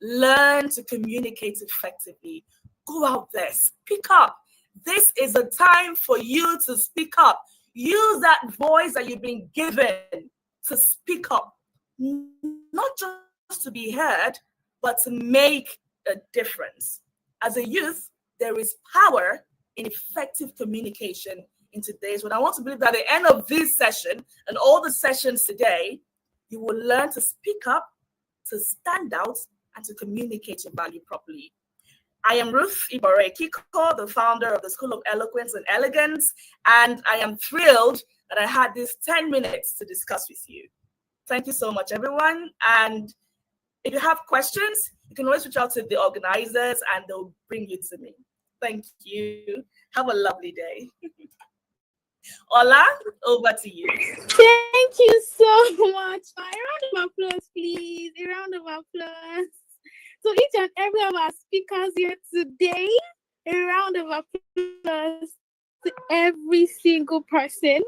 learn to communicate effectively. Go out there, speak up. This is a time for you to speak up. Use that voice that you've been given to speak up, not just to be heard, but to make a difference. As a youth, there is power in effective communication in today's world. I want to believe that at the end of this session and all the sessions today, you will learn to speak up, to stand out, and to communicate your value properly. I am Ruth Ibore Kiko, the founder of the School of Eloquence and Elegance, and I am thrilled that I had these 10 minutes to discuss with you. Thank you so much, everyone. And if you have questions, you can always reach out to the organizers and they'll bring you to me. Thank you. Have a lovely day. Ola, over to you. Thank you so much. A round of applause, please. A round of applause. So each and every of our speakers here today, a round of applause to every single person.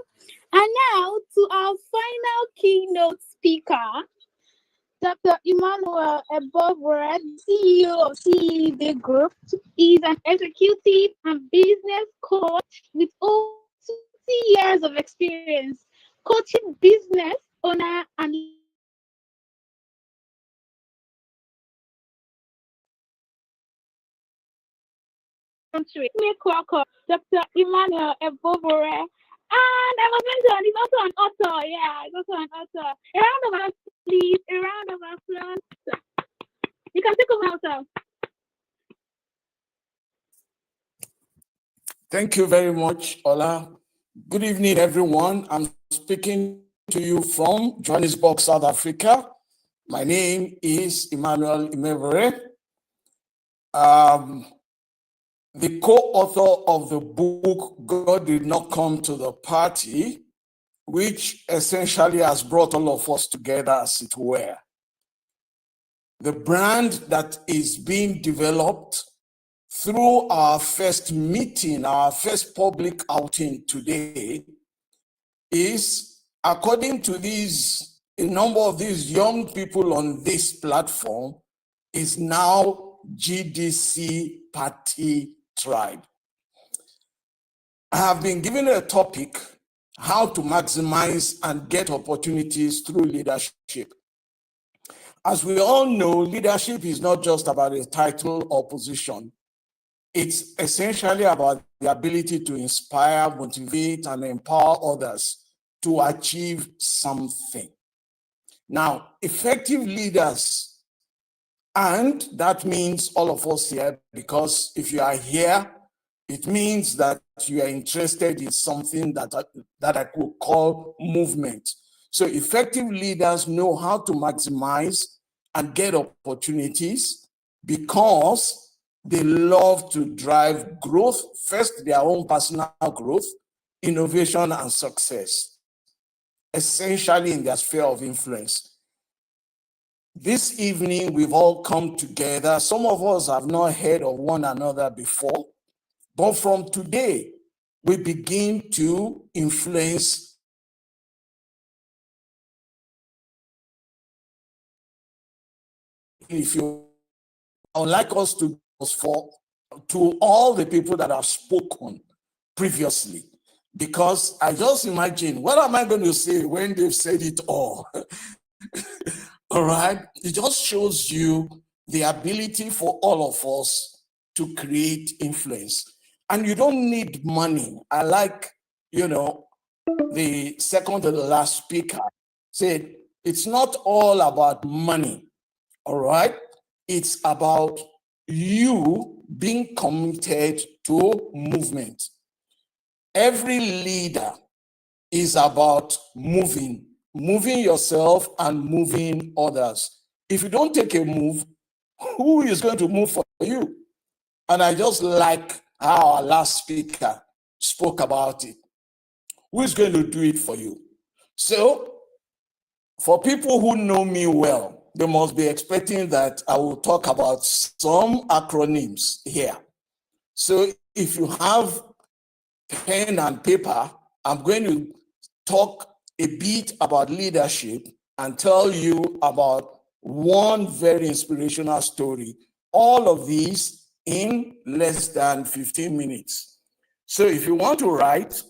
And now to our final keynote speaker, Dr. Emmanuel Ebovred, CEO of CED Group. He's an executive and business coach with over 20 years of experience coaching business owner and country. Make welcome Dr. Emmanuel Ebovore. And I was mentioned, he's also an author. Yeah, he's also an author. A round of applause, please. A round of applause. You can take over yourself. Thank you very much, Ola. Good evening, everyone. I'm speaking to you from Johannesburg, South Africa. My name is Emmanuel Imevere. The co-author of the book, God Did Not Come to the Party, which essentially has brought all of us together, as it were. The brand that is being developed through our first meeting, our first public outing today, is, according to a number of these young people on this platform, is now GDC Party Tribe. I have been given a topic, how to maximize and get opportunities through leadership. As we all know, leadership is not just about a title or position. It's essentially about the ability to inspire, motivate, and empower others to achieve something. Now, effective leaders, and that means all of us here, because if you are here, it means that you are interested in something that I could call movement. So effective leaders know how to maximize and get opportunities because they love to drive growth, first their own personal growth, innovation, and success, essentially in their sphere of influence. This evening, we've all come together. Some of us have not heard of one another before, but from today, we begin to influence if you I would like us to to all the people that have spoken previously. Because I just imagine, what am I going to say when they've said it all? All right? It just shows you the ability for all of us to create influence. And you don't need money. I like, the second to the last speaker said, it's not all about money, all right? It's about you being committed to movement. Every leader is about moving yourself and moving others. If you don't take a move, who is going to move for you? And I just like how our last speaker spoke about it. Who is going to do it for you? So, for people who know me well, they must be expecting that I will talk about some acronyms here. So, if you have pen and paper, I'm going to talk a bit about leadership and tell you about one very inspirational story. All of these in less than 15 minutes. So if you want to write,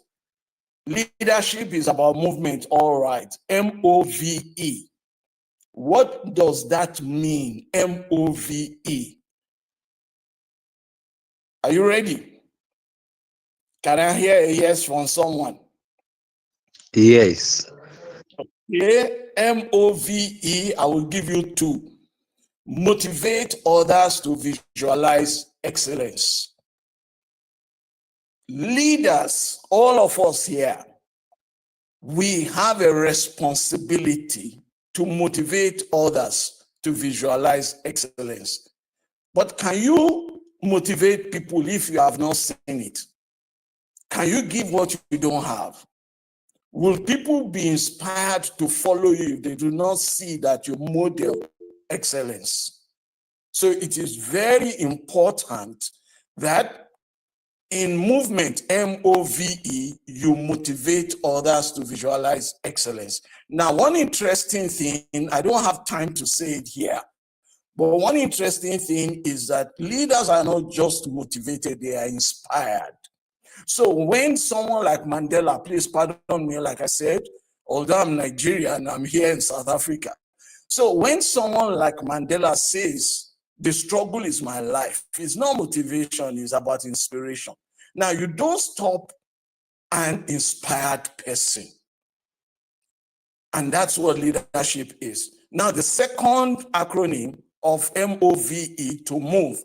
leadership is about movement, all right, M-O-V-E. What does that mean, M-O-V-E? Are you ready? Can I hear a yes from someone? Yes. Okay, M-O-V-E, I will give you two. Motivate others to visualize excellence. Leaders, all of us here, we have a responsibility to motivate others to visualize excellence. But can you motivate people if you have not seen it? Can you give what you don't have? Will people be inspired to follow you if they do not see that you model excellence? So it is very important that in movement, M-O-V-E, you motivate others to visualize excellence. Now, one interesting thing, I don't have time to say it here, but one interesting thing is that leaders are not just motivated, they are inspired. So when someone like Mandela, please pardon me, like I said, although I'm Nigerian, I'm here in South Africa. So when someone like Mandela says, the struggle is my life, it's not motivation, it's about inspiration. Now, you don't stop an inspired person. And that's what leadership is. Now, the second acronym of M-O-V-E, to move,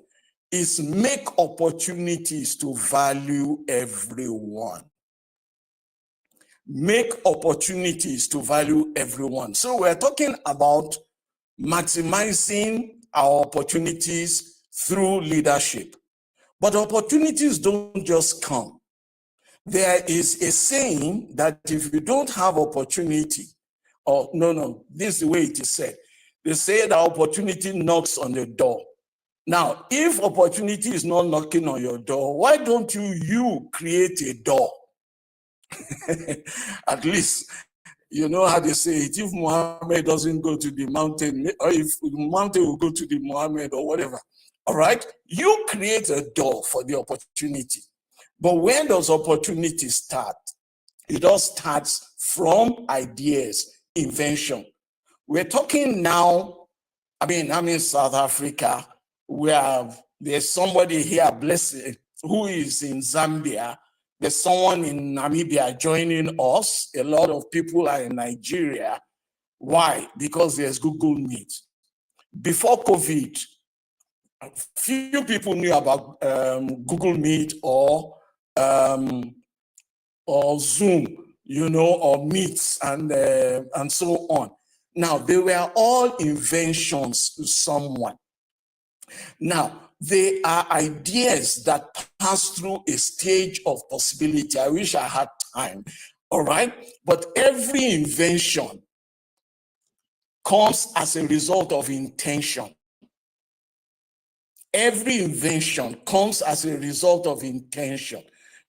is make opportunities to value everyone. Make opportunities to value everyone. So we're talking about maximizing our opportunities through leadership. But opportunities don't just come. There is a saying that if you don't have opportunity, or this is the way it is said. They say that opportunity knocks on the door. Now, if opportunity is not knocking on your door, why don't you create a door? At least, you know how they say it. If Muhammad doesn't go to the mountain, or if the mountain will go to the Muhammad or whatever, all right? You create a door for the opportunity. But when does opportunity start? It all starts from ideas, invention. We're talking now, I'm in South Africa. There's somebody here, blessed, who is in Zambia. There's someone in Namibia joining us. A lot of people are in Nigeria. Why? Because there's Google Meet. Before COVID, few people knew about Google Meet or Zoom, or Meets and so on. Now, they were all inventions to someone. Now, they are ideas that pass through a stage of possibility. I wish I had time, all right? But every invention comes as a result of intention. Every invention comes as a result of intention.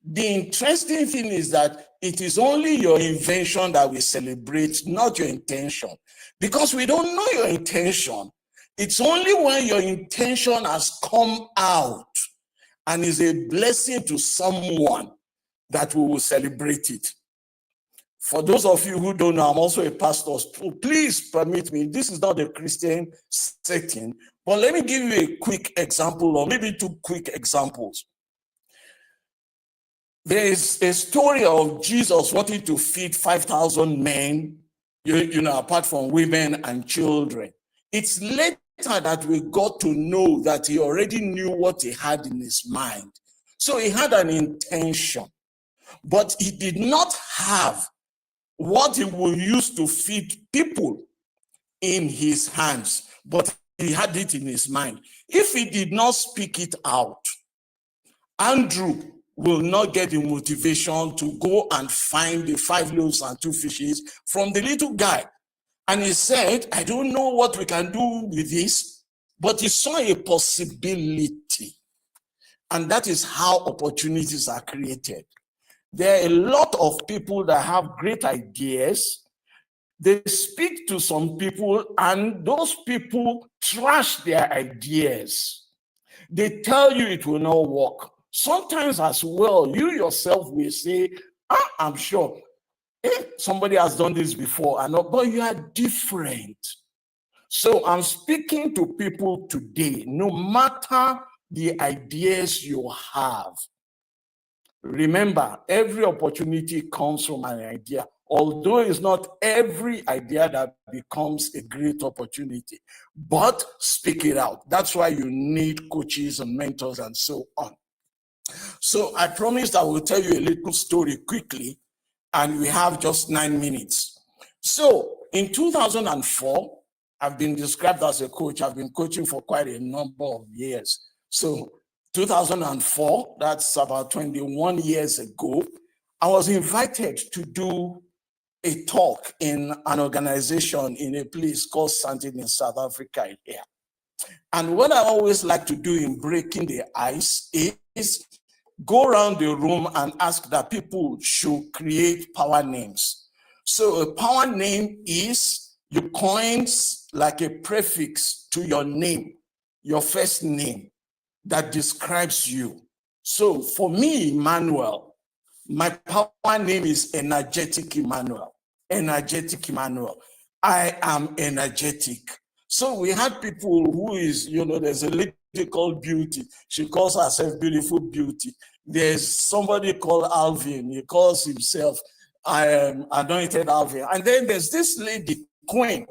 The interesting thing is that it is only your invention that we celebrate, not your intention. Because we don't know your intention. It's only when your intention has come out and is a blessing to someone that we will celebrate it. For those of you who don't know, I'm also a pastor. So please permit me, this is not a Christian setting, but let me give you a quick example, or maybe two quick examples. There is a story of Jesus wanting to feed 5,000 men, apart from women and children. It's later that we got to know that he already knew what he had in his mind. So he had an intention, but he did not have what he will use to feed people in his hands, but he had it in his mind. If he did not speak it out, Andrew will not get the motivation to go and find the 5 loaves and 2 fishes from the little guy. And he said, I don't know what we can do with this, but he saw a possibility. And that is how opportunities are created. There are a lot of people that have great ideas. They speak to some people, and those people trash their ideas. They tell you it will not work. Sometimes as well, you yourself will say, I'm sure somebody has done this before, but you are different. So I'm speaking to people today, no matter the ideas you have. Remember, every opportunity comes from an idea, although it's not every idea that becomes a great opportunity. But speak it out. That's why you need coaches and mentors and so on. So I promised I will tell you a little story quickly, and we have just 9 minutes. So in 2004, I've been described as a coach. I've been coaching for quite a number of years. So 2004, that's about 21 years ago, I was invited to do a talk in an organization in a place called Sandton in South Africa here. And what I always like to do in breaking the ice is go around the room and ask that people should create power names. So a power name is you coin like a prefix to your name, your first name that describes you. So for me, Emmanuel, my power name is Energetic Emmanuel. Energetic Emmanuel. I am energetic. So we had people who is, there's a lady called Beauty. She calls herself Beautiful Beauty. There's somebody called Alvin. He calls himself Anointed Alvin. And then there's this lady, Queen,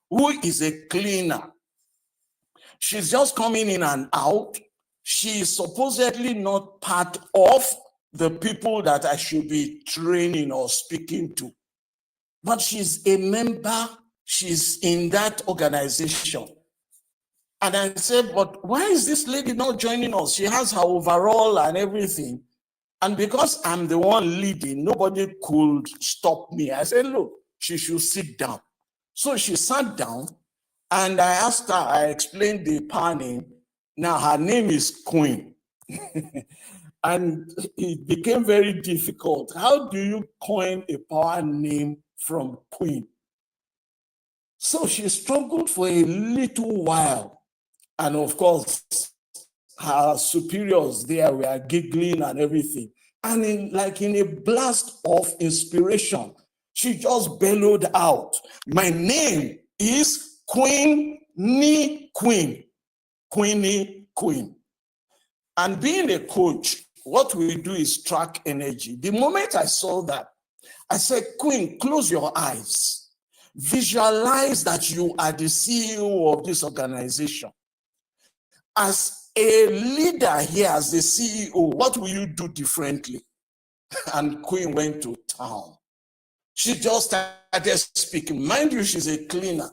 who is a cleaner. She's just coming in and out. She is supposedly not part of the people that I should be training or speaking to. But she's a member. She's in that organization. And I said, but why is this lady not joining us? She has her overall and everything. And because I'm the one leading, nobody could stop me. I said, look, she should sit down. So she sat down, and I asked her, I explained the power name. Now her name is Queen. And it became very difficult. How do you coin a power name from Queen? So she struggled for a little while. And of course, her superiors there were giggling and everything. And in a blast of inspiration, she just bellowed out, my name is Queenie Queen. Queenie Queen. And being a coach, what we do is track energy. The moment I saw that, I said, Queen, close your eyes. Visualize that you are the CEO of this organization. As a leader here, as the CEO, what will you do differently? And Queen went to town. She just started speaking. Mind you, she's a cleaner.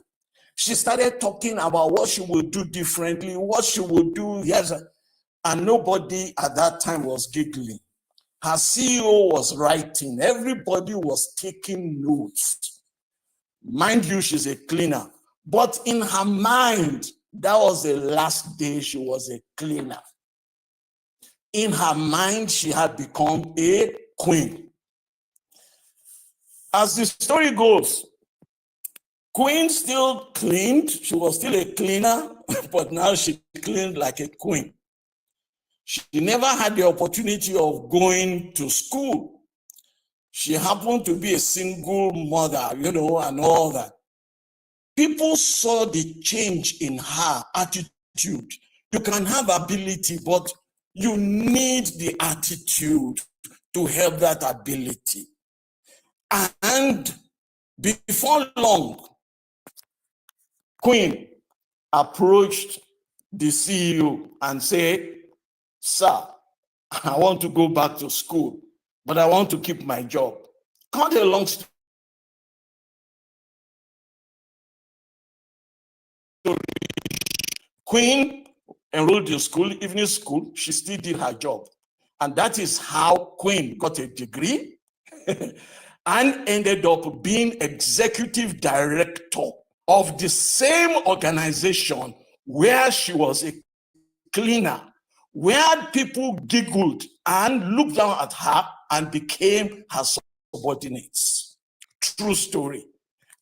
She started talking about what she would do differently, what she would do. Yes, and nobody at that time was giggling. Her CEO was writing. Everybody was taking notes. Mind you, she's a cleaner. But in her mind, that was the last day she was a cleaner. In her mind, she had become a queen. As the story goes, Queen still cleaned. She was still a cleaner, but now she cleaned like a queen. She never had the opportunity of going to school. She happened to be a single mother, you know, and all that. People saw the change in her attitude. You can have ability, but you need the attitude to help that ability. And before long, Queen approached the CEO and said, "Sir, I want to go back to school, but I want to keep my job." Cut a long story. Queen enrolled in school, evening school. She still did her job. And that is how Queen got a degree and ended up being executive director of the same organization where she was a cleaner, where people giggled and looked down at her and became her subordinates. True story.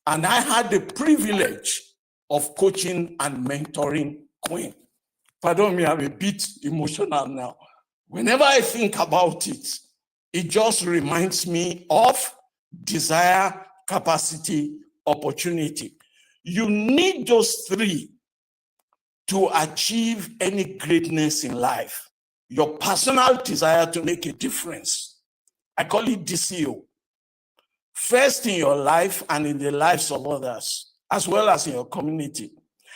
And I had the privilege of coaching and mentoring Queen. Pardon me, I'm a bit emotional now. Whenever I think about it, it just reminds me of desire, capacity, opportunity. You need those three to achieve any greatness in life. Your personal desire to make a difference. I call it DCO. First in your life and in the lives of others, as well as in your community.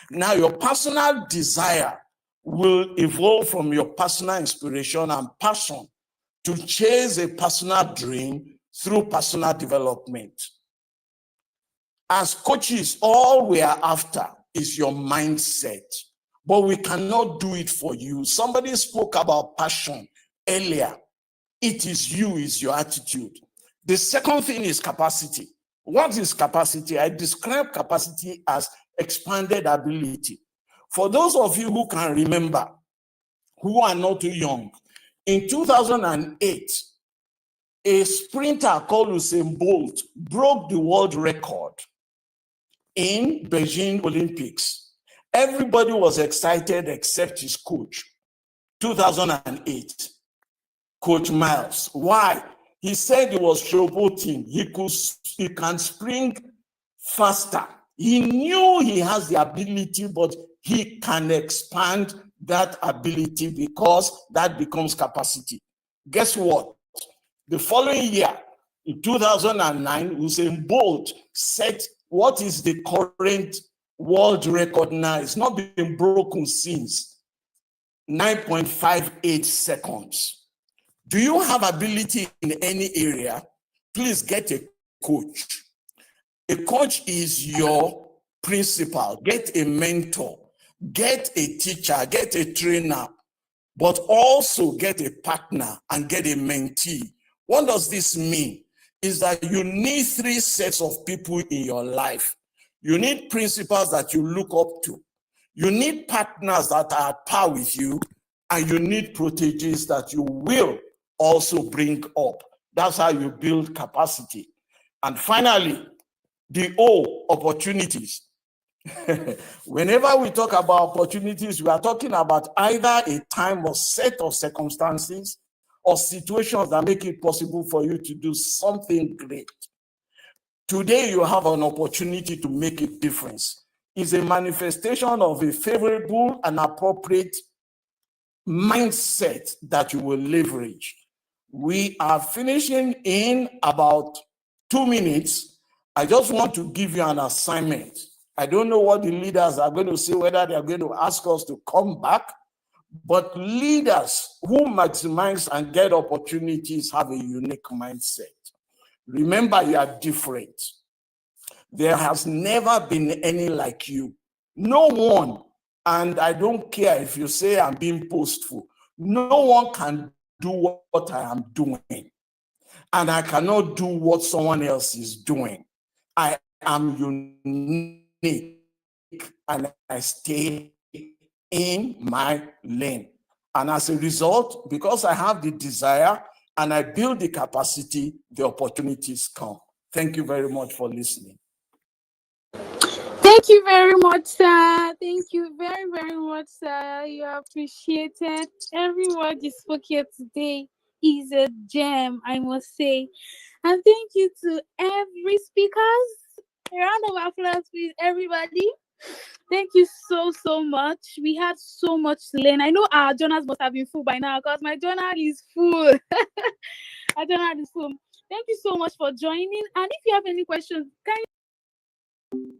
Now, your personal desire will evolve from your personal inspiration and passion to chase a personal dream through personal development. As coaches, all we are after is your mindset, but we cannot do it for you. Somebody spoke about passion earlier. It is you, is your attitude. The second thing is capacity. What is capacity? I describe capacity as expanded ability. For those of you who can remember, who are not too young, in 2008, a sprinter called Usain Bolt broke the world record in Beijing Olympics. Everybody was excited except his coach. 2008, Coach Miles. Why? He said he was showboating. He can spring faster. He knew he has the ability, but he can expand that ability because that becomes capacity. Guess what? The following year, in 2009, Usain Bolt set what is the current world record now. It's not been broken since 9.58 seconds. Do you have ability in any area? Please get a coach. A coach is your principal. Get a mentor, get a teacher, get a trainer, but also get a partner and get a mentee. What does this mean? Is that you need three sets of people in your life. You need principals that you look up to. You need partners that are at par with you, and you need proteges that you will also bring up. That's how you build capacity. And finally, the O, opportunities. Whenever we talk about opportunities, we are talking about either a time or set of circumstances or situations that make it possible for you to do something great. Today, you have an opportunity to make a difference. It's a manifestation of a favorable and appropriate mindset that you will leverage. We are finishing in about 2 minutes. I just want to give you an assignment. I don't know what the leaders are going to say, whether they are going to ask us to come back, but leaders who maximize and get opportunities have a unique mindset. Remember, you are different. There has never been any like you. No one, and I don't care if you say I'm being boastful, no one can do what I am doing. And I cannot do what someone else is doing. I am unique and I stay in my lane. And as a result, because I have the desire and I build the capacity, the opportunities come. Thank you very much for listening. Thank you very much, sir. Thank you very, very much, sir. You are appreciated. Everyone. everybody spoke here today is a gem, I must say. And thank you to every speakers. A round of applause, please, everybody. Thank you so much. We had so much to learn. I know our journals must have been full by now because my journal is full. Our journal is full. Thank you so much for joining. And if you have any questions, can you